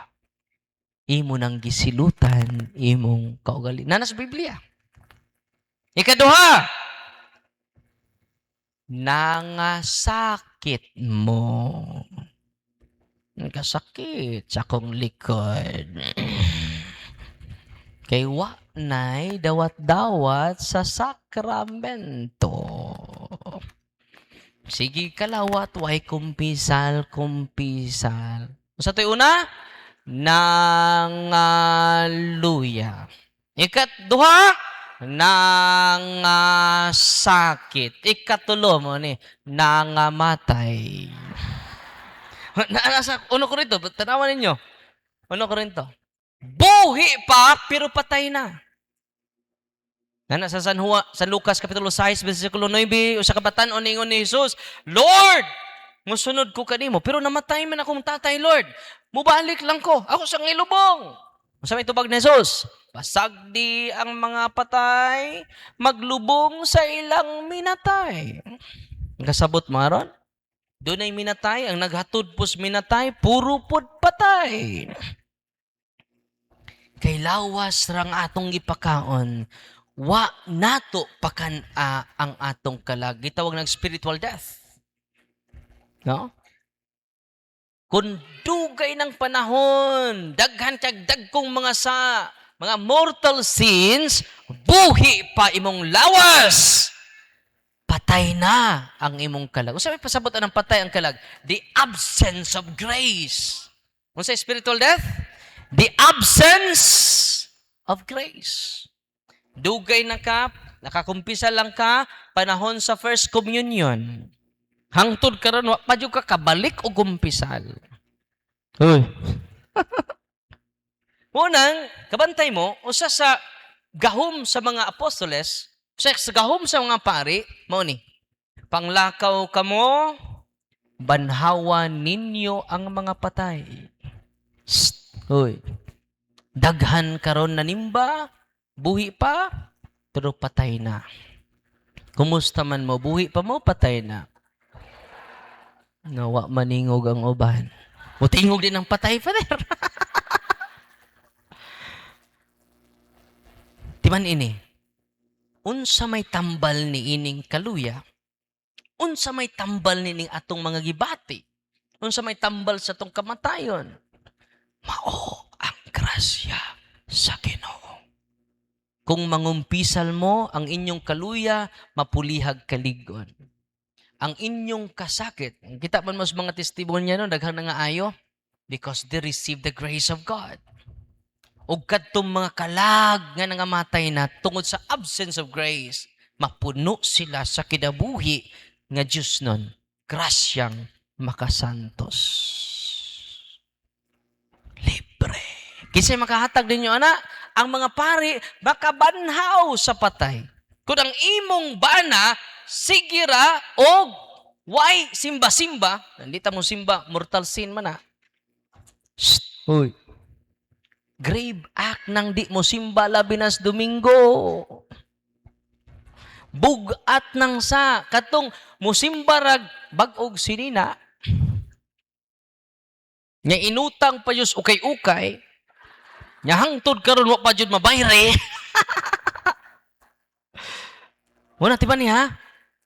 Imo nang gisilutan, imong kaugali. Nanas Biblia. Ikaduha, nangasakit mo. Nagkasakit sa akong likod. Kay wa na'y dawat-dawat sa sakramento. Sige kalawat, way kumpisal. Sa to'y una, nangaluya. Ikaduha, nangasakit. Ikatulo mo ni, nangamatay. Nasa 1 Corinto, tanawan ninyo. 1 Corinto. Buhi pa, pero patay na. Sa San Lucas, Kapitulo 6, versikulo 9, o sa kabatan, ningon ni Jesus, Lord, musunod ko kanimo, pero namatay man akong tatay, Lord. Mubalik lang ko. Ako sa ngilubong. Sa may tubag ni Jesus, pasagdi ang mga patay, maglubong sa ilang minatay. Kasabot maron? Doon ay minatay, ang naghatod pos minatay, puro pod patay. Kay lawas rang atong gipakaon, wa nato pakan ang atong kalag. Gitawag ng spiritual death. No? Kung dugay ng panahon, daghan kag dagkong mga mortal sins, buhi pa imong lawas. Patay na ang imong kalag. Unsa may pasabot ang patay ang kalag? The absence of grace. Unsa spiritual death? The absence of grace. Dugay na ka, nakakumpisa lang ka, panahon sa first communion. Hangtod karon wa pa jud ka kabalik o kumpisal. Uy. Unang, kabantay mo, usa sa gahom sa mga apostoles, sa gahom sa mga pari, mao ni, panglakaw kamo, banhawan ninyo ang mga patay. Uy. Daghan karon na nimba, buhi pa, pero patay na. Kumusta man mo, buhi pa mo, patay na. Nawa maningog ang uban. Mutingog din ang patay, Father. Timan ini, unsa may tambal ni ining kaluya, unsa may tambal ni ining atong mga gibati, unsa may tambal sa atong kamatayon, mao ang grasya sa Ginoo. Kung mangumpisal mo ang inyong kaluya, mapulihag kaligon. Ang inyong kasakit, kita man mas mga testimonya no, daghang na nga ayo, because they receive the grace of God. Ug kadtong mga kalag nga nangamatay na tungod sa absence of grace, mapuno sila sa kinabuhi nga Dios nun, grasyang makasantos. Libre. Kisay makahatag ninyo, ana, ang mga pari makabanhaw sa patay. Kung ang imong bana, sigira o why simba-simba, nandita mo simba, mortal sin man na. Uy. Grave act nang di mo simba labinas Domingo. Bugat nang sa katong musimba rag bag-og sinina. Nya inutang pa yus ukay-ukay. Nya hangtod karon wa pa jud mabayre. Wala ti ba niya?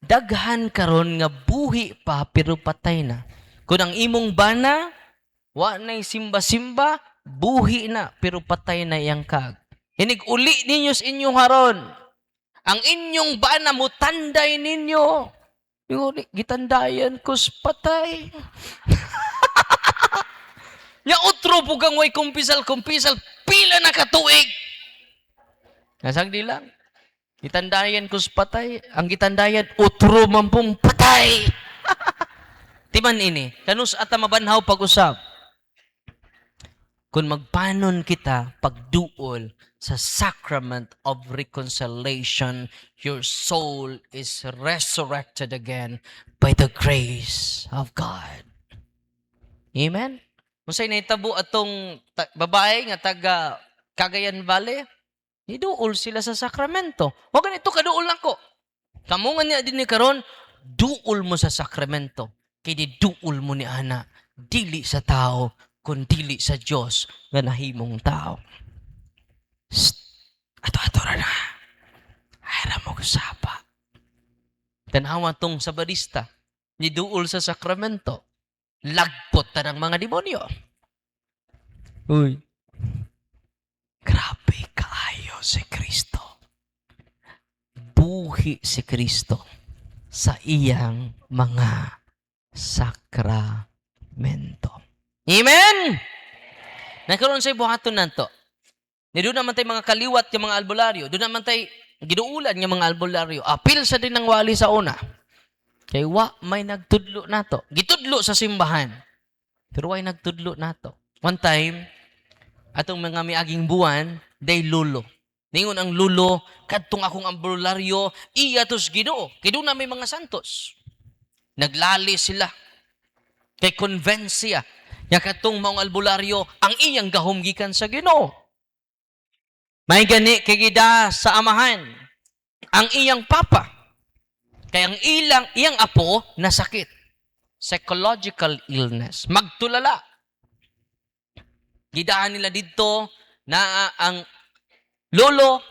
Daghan karon nga buhi pa pero patay na. Kung ang imong bana wa nay simba-simba, buhi na pero patay na yang kag. Hinig uli ninyo sa inyo haron. Ang inyong bana mo tanday ninyo. Gitandayan ko sa patay. Nya utro pugang way kumpisal pila na katuig. Nasagdi lang. Gitandayan ko sa patay. Ang gitandayan, utro man pong patay. Timan ini, kanus ata mabanhaw pag-usap. Kung magpanon kita pagduol sa sacrament of reconciliation, your soul is resurrected again by the grace of God. Amen? Musay nahitabo atong babae nga taga Cagayan Valley, niduol sila sa sakramento. Huwag ganito, kaduol lang ko. Kamungan niya din ni karon, duol mo sa sakramento. Kaya duol mo ni ana, dili sa tao, kundi sa Diyos nga nahimong tao. Ato-ato na. Hayra mo kusapa. Tanawa tong sabadista, niduol sa sakramento. Lagpot ta ng mga demonyo. Uy. Grabe kaayo si Kristo. Buhi si Kristo sa iyang mga sakramento. Amen? Nagkaroon sa'yo buhaton nanto. Doon naman tayo mga kaliwat yung mga albularyo. Doon naman tayo giduulan yung mga albularyo. Apil sa din ng wali sa una. Kaya may nagtudlo nato. Gitudlo sa simbahan. Pero why nagtudlo nato? One time, atong mga miaging buwan, day lulo. Ningon ang lulo, kadtong akong albularyo, iya tos Ginoo. Kaya doon na may mga santos. Naglali sila. Kay konvensya. Nga kadtong maong albularyo, ang iyang gahumgikan sa Ginoo. May gani kagida sa amahan. Ang iyang papa. Kaya ang iyang apo nasakit. Psychological illness. Magtulala. Gidaan nila dito naa ang lolo,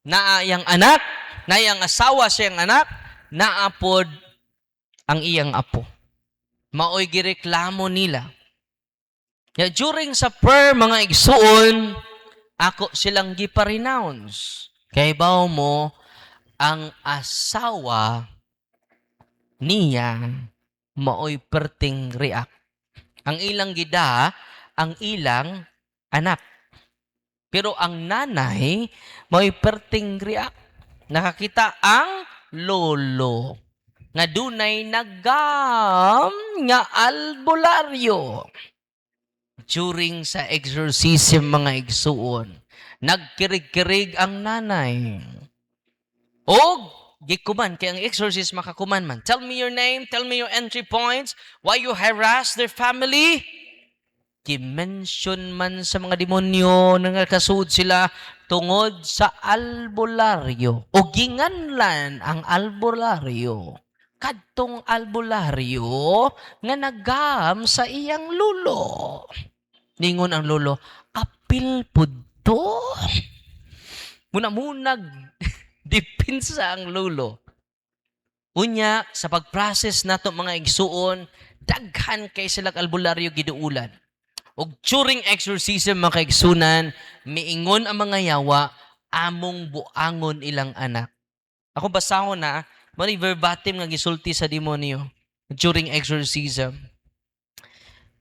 naa iyang anak, na iyang asawa siyang anak, naapod ang iyang apo. Maoy gireklamo nila. During sa prayer, mga igsuon, ako silang giparenounce. Kay bawo mo, ang asawa niya maoy perting react. Ang ilang gida, ang ilang anak. Pero ang nanay, maoy perting react. Nakakita ang lolo nga dunay nagam nga albularyo. During sa exorcism, mga igsuon, nagkirig-kirig ang nanay. O, gikuman, kaya ang exorcist makakuman man. Tell me your name, tell me your entry points, why you harass their family. Dimension man sa mga demonyo na nakasuod sila tungod sa albularyo. O ginganlan ang albularyo. Kadtong albularyo nga nagam sa iyang lulo. Ningon ang lolo, apil pud to. Muna-munag dipinsa ang lulo. Unya, sa pag-process nato mga igsuon, daghan kay silang albularyo giduulan. Og during exorcism, mga kaigsunan, miingon ang mga yawa, among buangon ilang anak. Ako basahon na, mali verbatim nga gisulti sa demonyo during exorcism.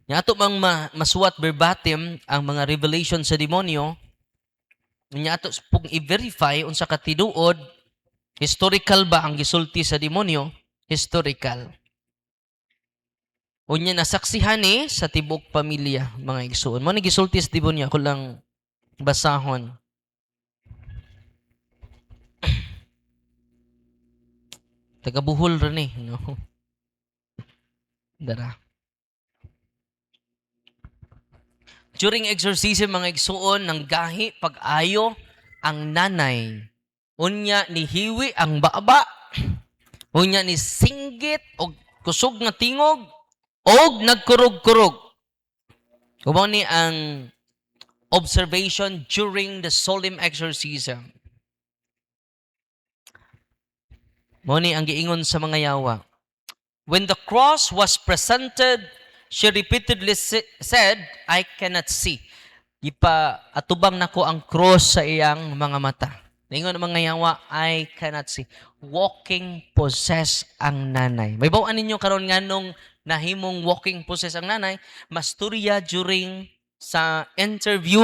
Nga ato mang masuwat verbatim ang mga revelation sa demonyo, nga ato pong i-verify unsa katiduod, historical ba ang gisulti sa demonyo? Historical. Unya nasaksihan ni sa tibok pamilya, mga igsuon. Mo ni gisulti sa demonyo, ako lang basahon. Tagabuhol rin no? Dara. During exorcism, mga igsuon, nang gahi pag-ayo ang nanay. Unya ni hiwi ang baba. Unya ni singgit o kusog nga tingog. Og nagkurog-kurog. Kumaw ni ang observation during the solemn exorcism. Mo ni ang giingon sa mga yawa. When the cross was presented, she repeatedly said, I cannot see. Ipa atubang nako ang cross sa iyang mga mata. Ningon ang mga yawa, I cannot see. Walking possess ang nanay. May bawaan ninyo karon nganong nahimong walking possess ang nanay, masturya during sa interview,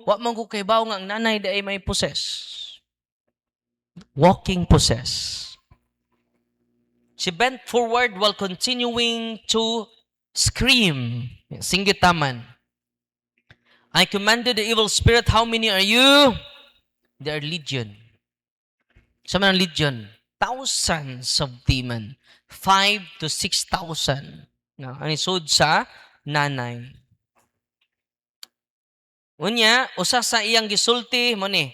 wa man ko kay bawo nga ang nanay day may possess. Walking possess. She bent forward while continuing to scream. Singgitaman. I commanded the evil spirit, how many are you? They are legion. Sa mga legion, thousands of demon. 5,000 to 6,000. No, ang isod sa nanay. Unya, usa sa iyang gisulti mo ni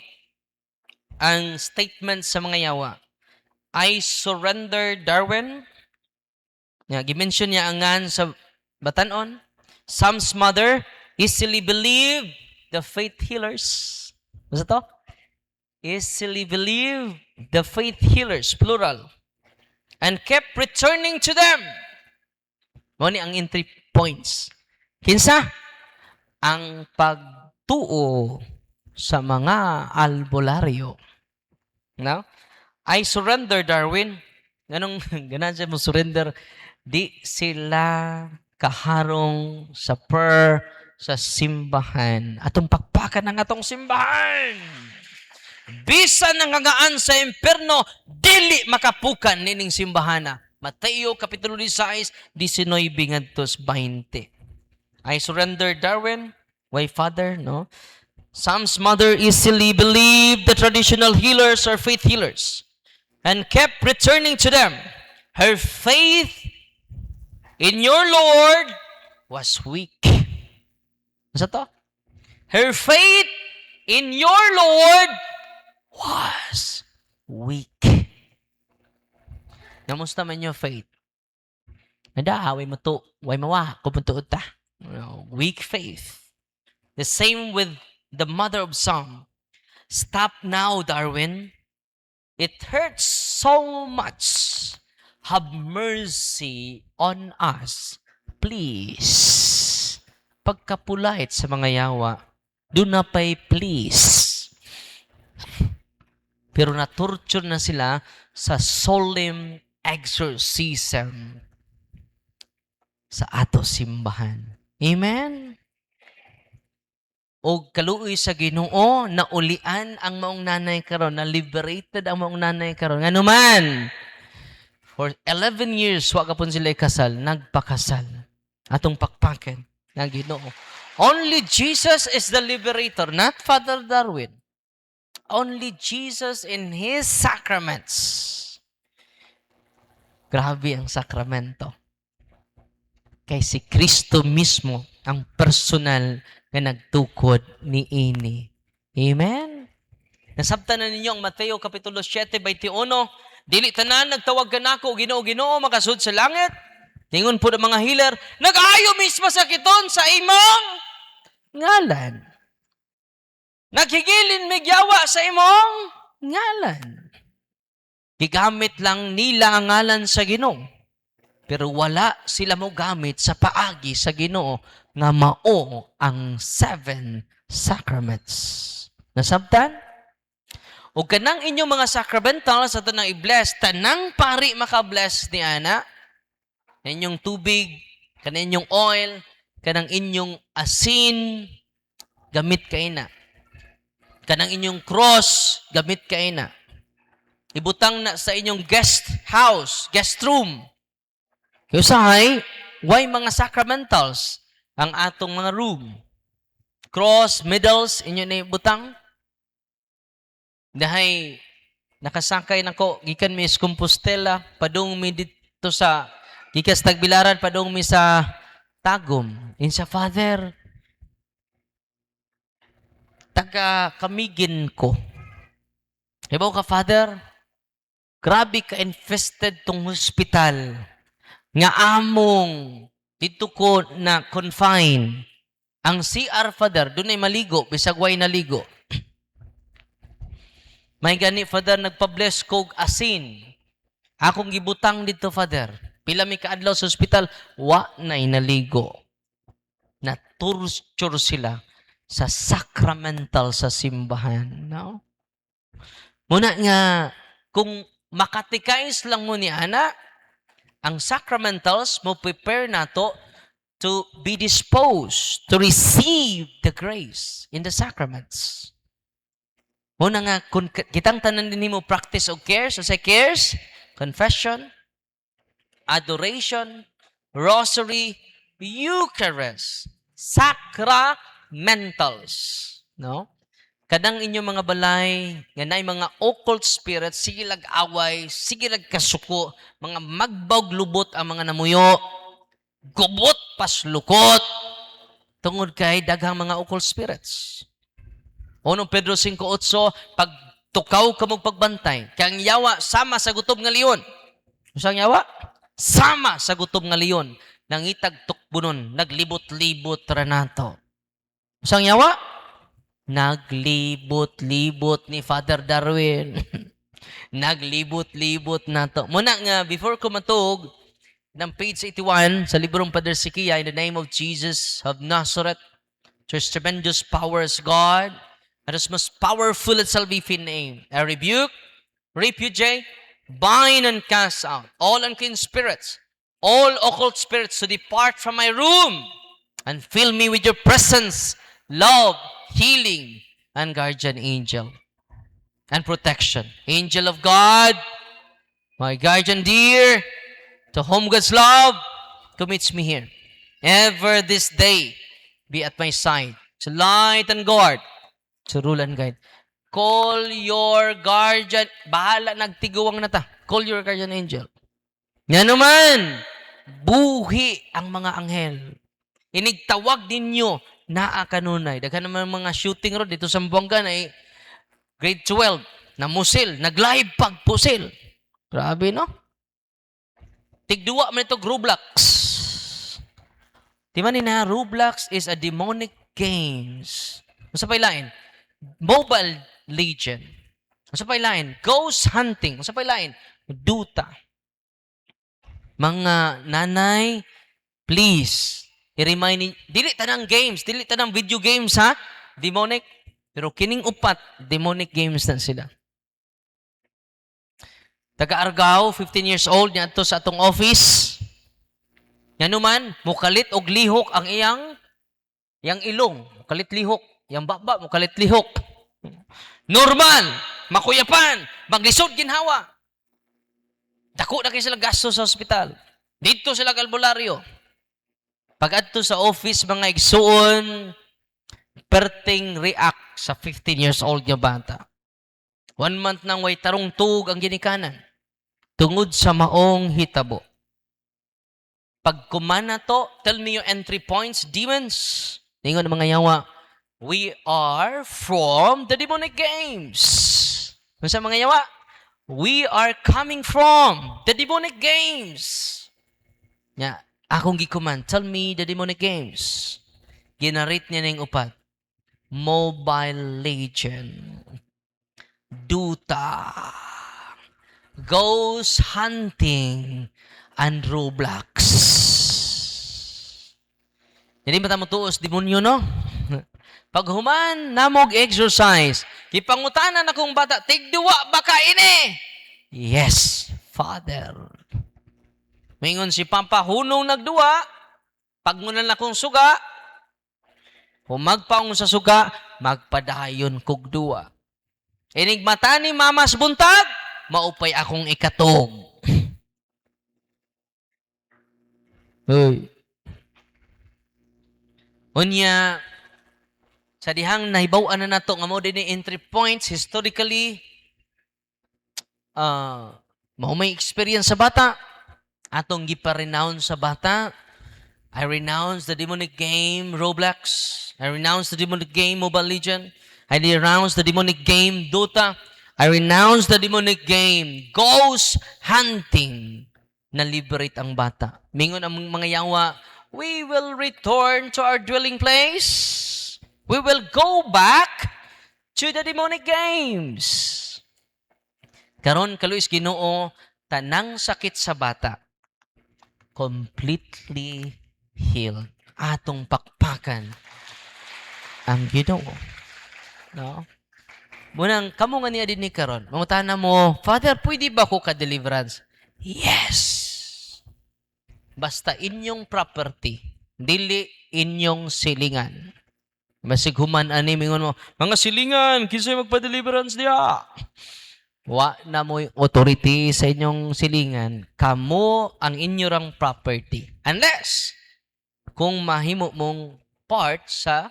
ang statement sa mga yawa. I surrender Darwin. Gimension niya angan sa batanon. Sam's mother easily believed the faith healers. Basta to? Easily believed the faith healers, plural. And kept returning to them. Mo ni ang entry points. Kinsa? Ang pagtuo sa mga albularyo. No? I surrender, Darwin. Ganong ganan siya mo surrender. Di sila kaharong sa sa simbahan. Atong pakpakan ng atong simbahan. Bisan nangangaan sa imperno, dili makapukan nining simbahana. Mateo Kapitulo 16, 19 ngadtos 20. I surrender, Darwin. Why, Father? No? Sam's mother easily believed the traditional healers or faith healers and kept returning to them. Her faith in your Lord was weak. Ano to? Her faith in your Lord was weak. Namusta man yung faith? Nada, way mo to, way mawa, kupuntuod ta. Weak faith. The same with the mother of song. Stop now, Darwin. It hurts so much. Have mercy on us. Please. Pagkapulight sa mga yawa, do na pay please. Pero na-torture na sila sa solemn exorcism sa ato simbahan. Amen? O kaluoy sa Ginoo, naulian ang maong nanay karon, na liberated ang maong nanay karon. Nga naman, for 11 years, wa ka pun sila ikasal, nagpakasal. Atong pakpaken ng Ginoo. Only Jesus is the liberator, not Father Darwin. Only Jesus in His sacraments. Grabe ang sakramento. Kay si Kristo mismo ang personal na nagtukod ni ini. Amen? Nasabtan na ninyo ang Mateo Kapitulo 7:21. Dili tanan nagtawag ka nako, Ginoo, Ginoo, makasud sa langit. Tingon po ng mga healer, nag-ayo mismo sa kiton sa imong ngalan. Naghigilin migyawa sa imong ngalan. Gigamit lang nila ang ngalan sa Ginoo. Pero wala sila mo gamit sa paagi sa Ginoo nga mao ang 7 sacraments. Nasabtan? O kanang inyong mga sacramentals sa tanang i-bless, tanang pari maka-bless ni ana. Inyong tubig, kanang inyong oil, kanang inyong asin, gamit kay na. Kanang inyong cross, gamit kay na. Ibutang na sa inyong guest house, guest room. Usahay, why mga sacramentals ang atong mga room? Cross, medals, inyo na ibutang. Dahay, nakasakay nako gikan mi sa Compostela, padung mi dito sa, gikas Tagbilaran, padung mi sa Tagum. Insa, Father, taga Kamigin ko. Ibaw ka, Father, grabe ka infested tong hospital. Nga among dito ko na confine. Ang CR, Father, doon ay maligo, bisag way naligo. May gani, Father, nagpa-bless kog asin. Akong gibutang dito, Father. Pila mi kaadlaw sa hospital, wa na'y naligo. Na-torture sila sa sacramental sa simbahan. No? Muna nga, kung makatikais lang mo ni Ana, ang sacramentals mo prepare nato to be disposed to receive the grace in the sacraments. Muna nga, kung kitang tanan din mo practice of cares, o say cares, confession, adoration, rosary, Eucharist, sacramentals. No? Kadang inyong mga balay, nga naay mga occult spirits, sige lag-away, sige lag-kasuko, mga magbawg-lubot ang mga namuyo, gubot paslukot, tungod kay daghang mga occult spirits. Unong Pedro 5:8, pag tukaw ka mong pagbantay, kang yawa, sama sa gutom nga leon. Usang yawa? Sama sa gutom nga leon, nangitag tukbunon, naglibot-libot ranato. Usang yawa? Naglibot-libot ni Father Darwin. Naglibot-libot na to. Muna nga, before ko matug, ng page 81, sa librong Padre Sikia, in the name of Jesus of Nazareth, there's tremendous powers, God, and His most powerful and salvific name. I rebuke, repudiate, bind and cast out all unclean spirits, all occult spirits to depart from my room and fill me with your presence, love, healing, and guardian angel and protection. Angel of God, my guardian dear, to whom God's love commits me here. Ever this day, be at my side, to light and guard, to rule and guide. Call your guardian, bahala nagtiguang na ta. Call your guardian angel. Nga naman, buhi ang mga anghel. Inigtawag ninyo naa kanunay. Daghan naman mga shooting road dito sa Buanga na grade 12 na musil, nag-live pagpusil. Grabe, no? Tigduwa man ito Roblox. Di man na Roblox is a demonic games Unsa pay lain? Mobile Legend. Unsa pay lain? Ghost hunting. Unsa pay lain? Duta. Mga nanay, please, i-remind ni, dili tanang games, dili tanang video games ha, demonic, pero kining upat, demonic games na sila. Taga-Argao, 15 years old, niya to sa atong office. Yan naman, mukalit og lihok ang iyang ilong, mukalit lihok, yang baba, mukalit lihok. Normal, makuyapan, maglisod ginhawa. Dako na kayo sila gasto sa ospital. Dito sila kalbularyo. Pag-adto sa office, mga igsuon, perting react sa 15 years old nga bata. 1 month nang way tarong tug ang ginikanan. Tungod sa maong hitabo. Pag kumana to, tell me your entry points, demons. Ningon mga yawa, we are from the demonic games. Kung sa mga yawa, we are coming from the demonic games. Nya, akong gikuman, tell me the demonic games. Ginarit niya ng upat. Mobile Legend. Duta. Ghost hunting. And Roblox. Hindi ba tamo tuos demonyo, no? Pag human, namog exercise. Kipangutanan akong bata, tigduwa baka ini. Yes, Father. Mingon si Pampa, hunong nagduwa, pagmunan akong suga, humagpaong sa suga, magpadayon kog duwa. Inig mata ni Mamas buntag, maupay akong ikatog. Hoy. Unya, sa dihang nahibaw-an na nato nga mo din ni entry points historically mao may experience sa bata atong gipa-renounce sa bata. I renounce the demonic game Roblox. I renounce the demonic game Mobile Legend. I renounce the demonic game Dota. I renounce the demonic game Ghost Hunting. Na-liberate ang bata. Mingon ang mga yawa, we will return to our dwelling place. We will go back to the demonic games. Karon kaluis Ginoo, tanang sakit sa bata completely healed. Atong pakpakan ang Ginoo. No? Munang kamo nga niya din ni karon. Mangutana mo, Father, pwede ba ko ka-deliverance? Yes. Basta inyong property, dili inyong silingan. Masig human ani mingon mo, mga silingan, kinsay magpa-deliverance diya. Wa na mo'y authority sa inyong silingan. Kamo ang inyong property. Unless, kung mahimo mong part sa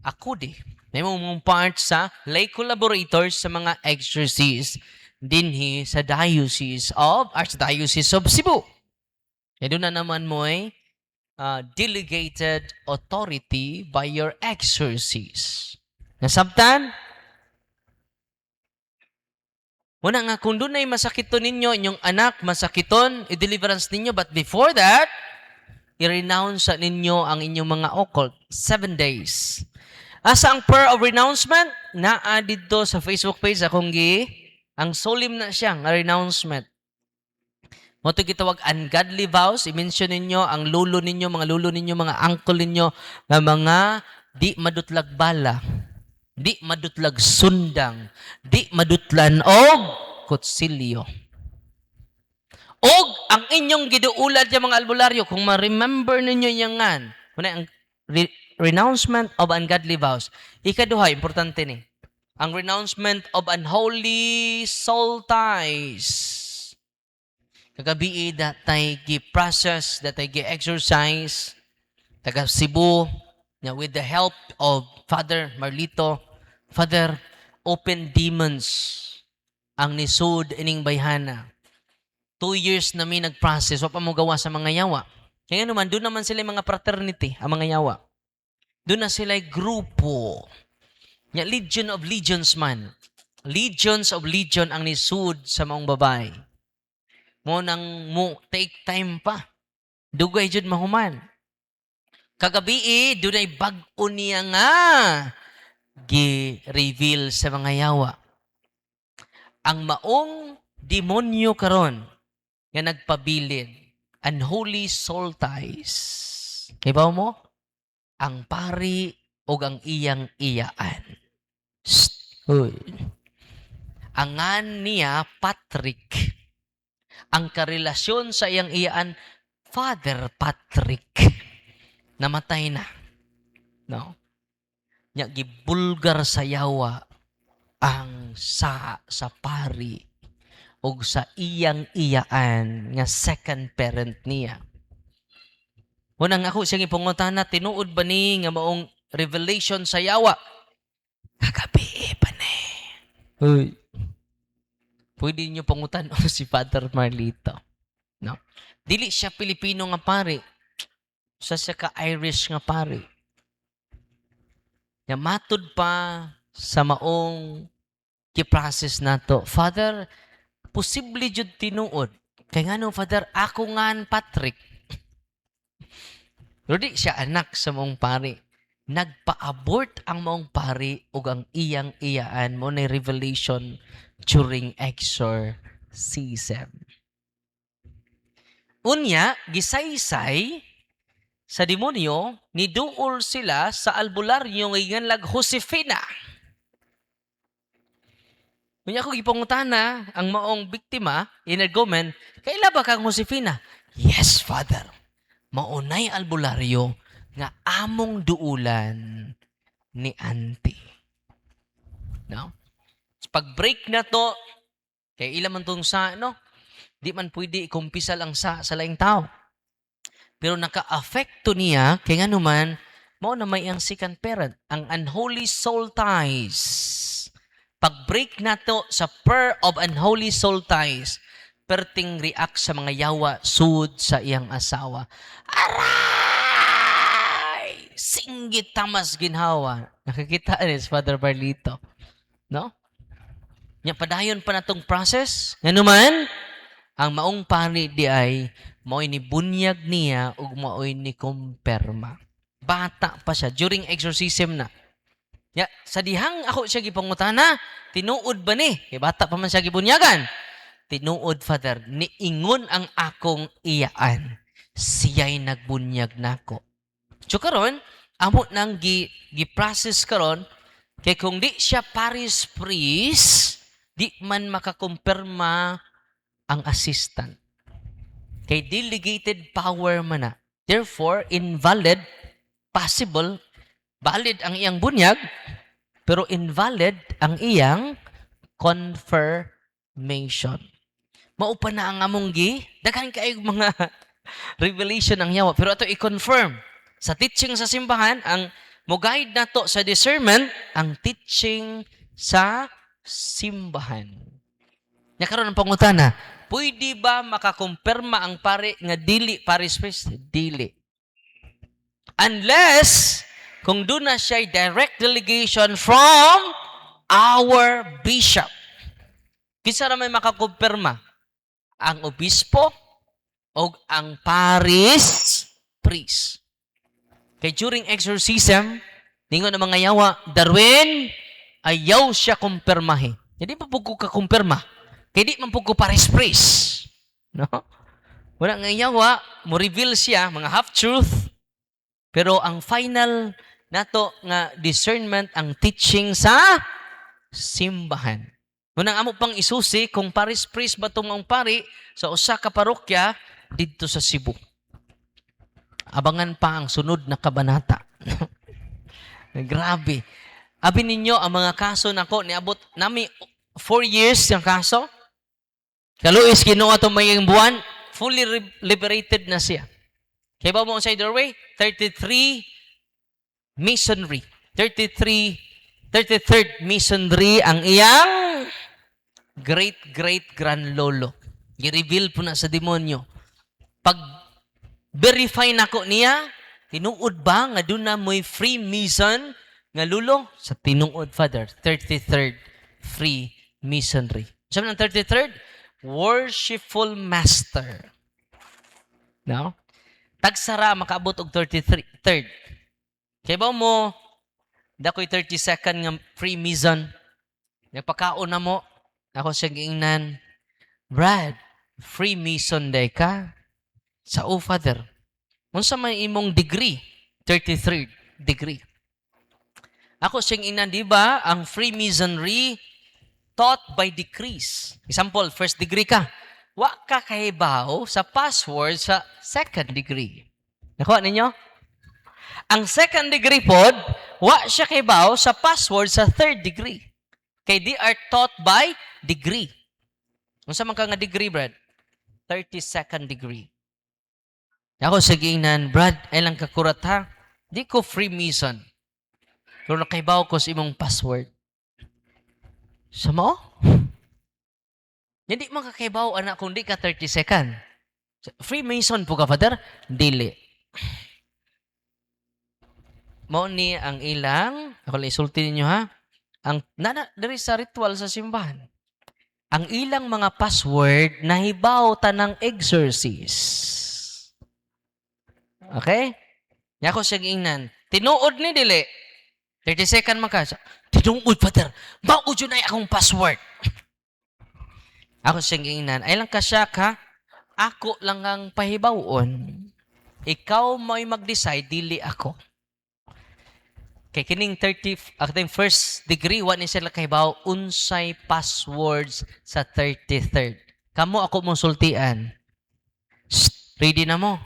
akudi. Mahimo mong part sa lay collaborators sa mga exorcists dinhi sa Archdiocese of Cebu. Kaya doon na naman mo'y delegated authority by your exorcist. Nasabtan? Una nga, kung doon ay masakiton ninyo, inyong anak, masakiton, i-deliverance ninyo. But before that, i-renounce ninyo ang inyong mga occult. 7 days. Asa ang prayer of renouncement? Naa dito sa Facebook page akong ang solemn na siya, ang renouncement. Mo ito gitawag ungodly vows. I-mention ninyo ang lulo ninyo, mga uncle ninyo, na mga di madutlag bala, di madutlag sundang, di madutlan og kutsilyo. Og ang inyong giduulad yung mga albularyo, kung ma-remember ninyo yung nga, ang renouncement of ungodly vows. Ikaduha, importante ni. Ang renouncement of unholy soul ties. Kagabi datay gi-process, datay gi-exercise, taga Cebu, with the help of Father Marlito. Father, open demons ang nisud ining bayhana. 2 years na may nag-process, wa pa mo gawa sa mga yawa. Kaya naman, doon naman sila mga fraternity, ang mga yawa. Doon na sila grupo. Legion of Legions man. Legions of Legion ang nisud sa mga babae. Mo nang mo take time pa. Dugay jud mahuman. Kagabi doon ay bag-o niya nga gi-reveal sa mga yawa. Ang maong demonyo karon nga nagpabilin, unholy soul ties. Kibaw mo? Ang pari o ang iyang iyaan. Uy. Angan niya Patrick. Ang karelasyon sa iyang iyaan, Father Patrick. Namatay na. No? Nya gibulgar sa yawa ang sa pari o sa iyang iyaan nga second parent niya. Unang ako siyang ipungutana, tinuod ba ni nga maong revelation sa yawa? Kagabi pa na. Uy. Pwede niyo pangutan si Father Marlito. No? Dili siya Pilipino nga pari. Siya ka Irish nga pari. Nga matod pa sa maong ki-process nato. Father, posible jud tinuod. Kay ngano Father, ako ngan Patrick. Pero di siya anak sa maong pari. Nagpa-abort ang maong pari ug ang iyang iyaan mo na revelation during exorcism. Unya, gisaysay sa demonyo, niduol sila sa albularyo nga inganlag Josefina. Unya ako gipangutana ang maong biktima, in-argument, kaila ba kang Josefina? Yes, Father. Maunay albularyo nga among duulan ni auntie. No? Pag-break na to, kay ilan man tong sa, no? Di man pwede ikumpisal ang sa laing tao. Pero naka-affecto niya, kay nga naman, mao na may ang second parent, ang unholy soul ties. Pag-break na to sa pair of unholy soul ties, perting react sa mga yawa sud sa iyang asawa. Aray! Singgit tamas ginhawa. Nakakita ni Father Barlito. No? Nya padayon pa natong process. Nga naman, ang maong pari di ay mao'y ni bunyag niya ug mao'y ni kumpirma. Bata pa siya during exorcism na. Ya, sa dihang ako siya gipangutana, tinuod ba ni? Kay bata pa man siya gibunyagan. Tinuod, Father, niingon ang akong iyaan. Siya'y nagbunyag nako. So karon, amo nang gi-process karon kay kung di siya parish priest, di man makakumpirma ang assistant. Kay delegated power man na. Therefore, invalid, possible, valid ang iyang bunyag, pero invalid ang iyang confirmation. Maupa na ang among daghan kayo mga revelation ang yawa. Pero ito i-confirm. Sa teaching sa simbahan, ang mo-guide na to sa discernment, ang teaching sa simbahan. Nya karon ang pangutana, pwede ba makakumpirma ang pare nga dili parish priest? Dili. Unless kung doon na siya direct delegation from our bishop. Kinsa ra may makakumpirma? Ang obispo o ang parish priest. Kay during exorcism, ningon ang mga yawa, Darwin, ayaw siya kumpirmahe. Hindi pa po ko kakumpirma. Kaya di man po ko parish priest. No? Wala nga yawa, mo reveal siya, mga half-truth. Pero ang final nato nga discernment, ang teaching sa simbahan. Munang amo pang isusi kung parish priest ba itong ang pari sa usa ka parokya dito sa Cebu. Abangan pa ang sunod na kabanata. Grabe. Abi ninyo, ang mga kaso nako niabot nami 4 years yung kaso. Kaluis kinuha itong maying buwan, fully liberated na siya. Kaya ba mo sa doorway? 33 missionary. 33rd missionary ang iyang great-great-grandlolo. I-reveal po na sa demonyo. Pag verify nako niya, tinuod ba nga doon na mo'y free mission nga lulo? Sa tinuod, Father, 33rd free missionary. Sabi ng 33rd? Worshipful master. No? Tagsara makaabot og 33rd. Kaya ba mo, Dako'y 30 second nga Freemason. Nagpakaon na mo. Ako siya giingnan, Brad, Freemason day ka? Sa Father. Unsa may imong degree? 33rd degree. Ako siyang ina, di ba? Ang Freemasonry taught by decrees. Example, first degree ka. Wa ka kahibaw sa password sa second degree. Nakuha ninyo? Ang second degree pod, wa siya kahibaw sa password sa third degree. Kay they are taught by degree. Unsa man ka nga degree, Brad? 32nd degree. Ako saginan, Brad, ay lang kakurat ha. Di ko Freemason. Pero nakaibaw ko sa imong password. Sa mo? Hindi mo kakaibaw, anak, kung di ka 32nd. Freemason po ka, Father? Dili. Mo ni ang ilang, ako lang isulti ninyo ha, ang dari sa ritual sa simbahan. Ang ilang mga password nahibaw tanang exorcist. Okay? Nga ko siya giingnan. Tinuod ni dili. 32nd maka. Tinuod, Father. Maud yun ay akong password. Ako siya giingnan. Ay lang ka siya ka. Ako lang ang pahibawon. Ikaw mo'y mag-decide, dili ako. Kay kining 30, first degree, wa ni sila kahibaw, unsay passwords sa 33rd. Kamo ako mong sultian. Shh, ready na mo.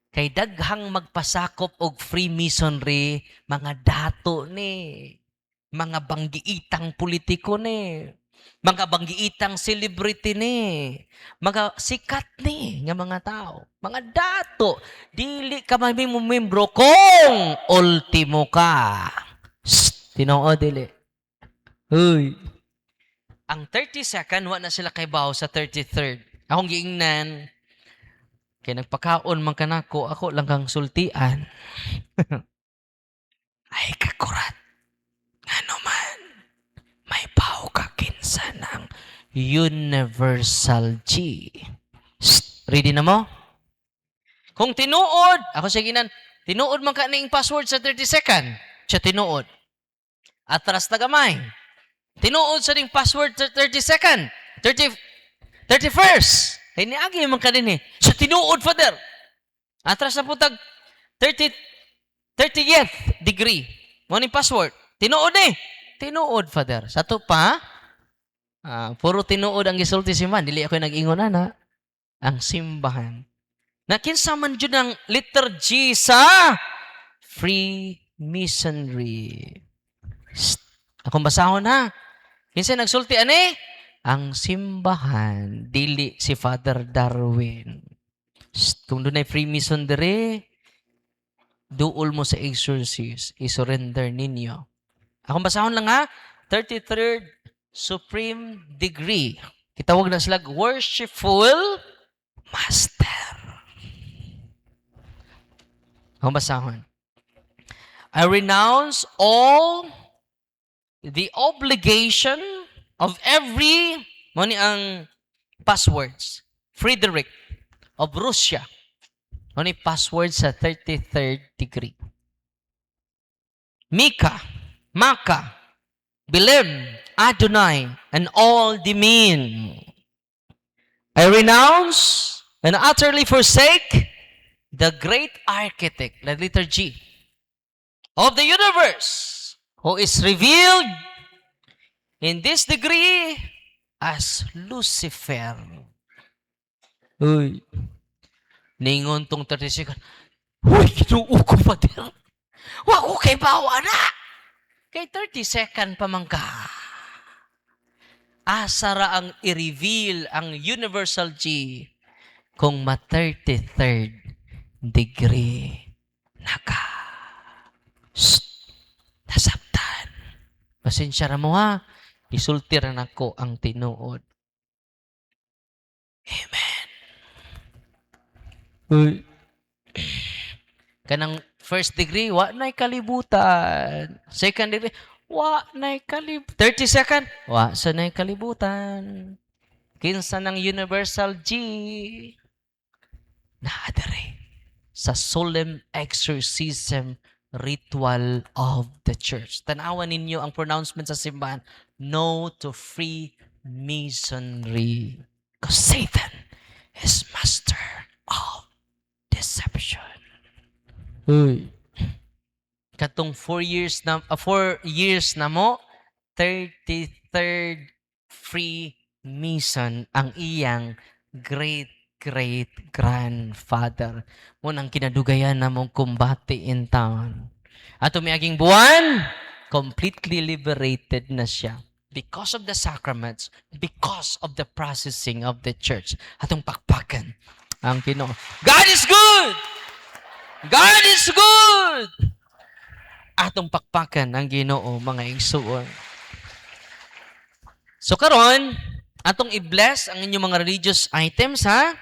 Kay daghang magpasakop og Freemasonry, mga dato ni, mga banggiitang politiko ni, mga banggiitang celebrity ni, mga sikat ni nga mga tao, mga dato. Dili ka membro kung ultimo ka. Tinoo dili. Uy. Ang 32nd, wa na sila kay bawo sa 33rd. Akong giingnan, kaya nagpakaon man kanako, ako lang kang sultian. Ay kakurat. Ano man, may pao ka kinsa ng Universal G. Shh, ready na mo? Kung tinuod, ako siya ginan, tinuod man ka ning password sa 32nd. Siya tinuod. Atras na gamay. Tinuod sa ning password sa 32nd. 31st. Kaya niagi man ka din eh. Siya tinuod, Father. Atras na po tag 30th degree. Mo ning password. Tinuod eh. Tinuod, Father. Sa to pa, puro tinuod ang gisulti si man. Dili ako nag-ingon na. Ang simbahan. Nakinsa man dyan ang liturgy sa Freemasonry. Akong basahon ha. Kinsa nagsulti ani? Ang simbahan, dili si Father Darwin. Kung doon ay Freemason dire, duol mo sa exorcist, isurrender ninyo. Akong basahon lang ha, 33rd Supreme Degree. Kitawag na sila Worshipful Master. Akong basahon. I renounce all the obligation of every, mani ang passwords, Frederick of Russia, mani password sa 33rd degree. Mika, Maka, Bilem, Adonai, and all the mean. I renounce and utterly forsake the great architect, the letter G, of the universe, who is revealed in this degree as Lucifer. Uy. Ningon tong 36. Uy, kinuo ko, Father. Wa ko kay bawa na. Kay 32nd pa man ka. Asara ang i-reveal ang Universal G kung ma-33rd degree na ka. Nasabtan. Pasensya ra mo ha. Isultiran ako ang tinuod. Amen. Uy. Kanang first degree, wa na'y kalibutan. Second degree, wa na'y kalibutan. 32nd, wa sa na'y kalibutan. Kinsa ng Universal G. Naadari sa solemn exorcism ritual of the church. Tanawan ninyo ang pronouncement sa simbahan, no to Freemasonry. Because Satan is master of deception. Uy. Katong 4 years na mo, 33rd Freemason ang iyang great-great-grandfather. Mo nang kinadugayan na mong kumbati in town. At umiaging buwan, completely liberated na siya. Because of the sacraments, because of the processing of the church. Atong pakpakan ang Ginoo. God is good! God is good! Atong pakpakan ang Ginoo, mga igsuon. So karon, atong i-bless ang inyong mga religious items, ha?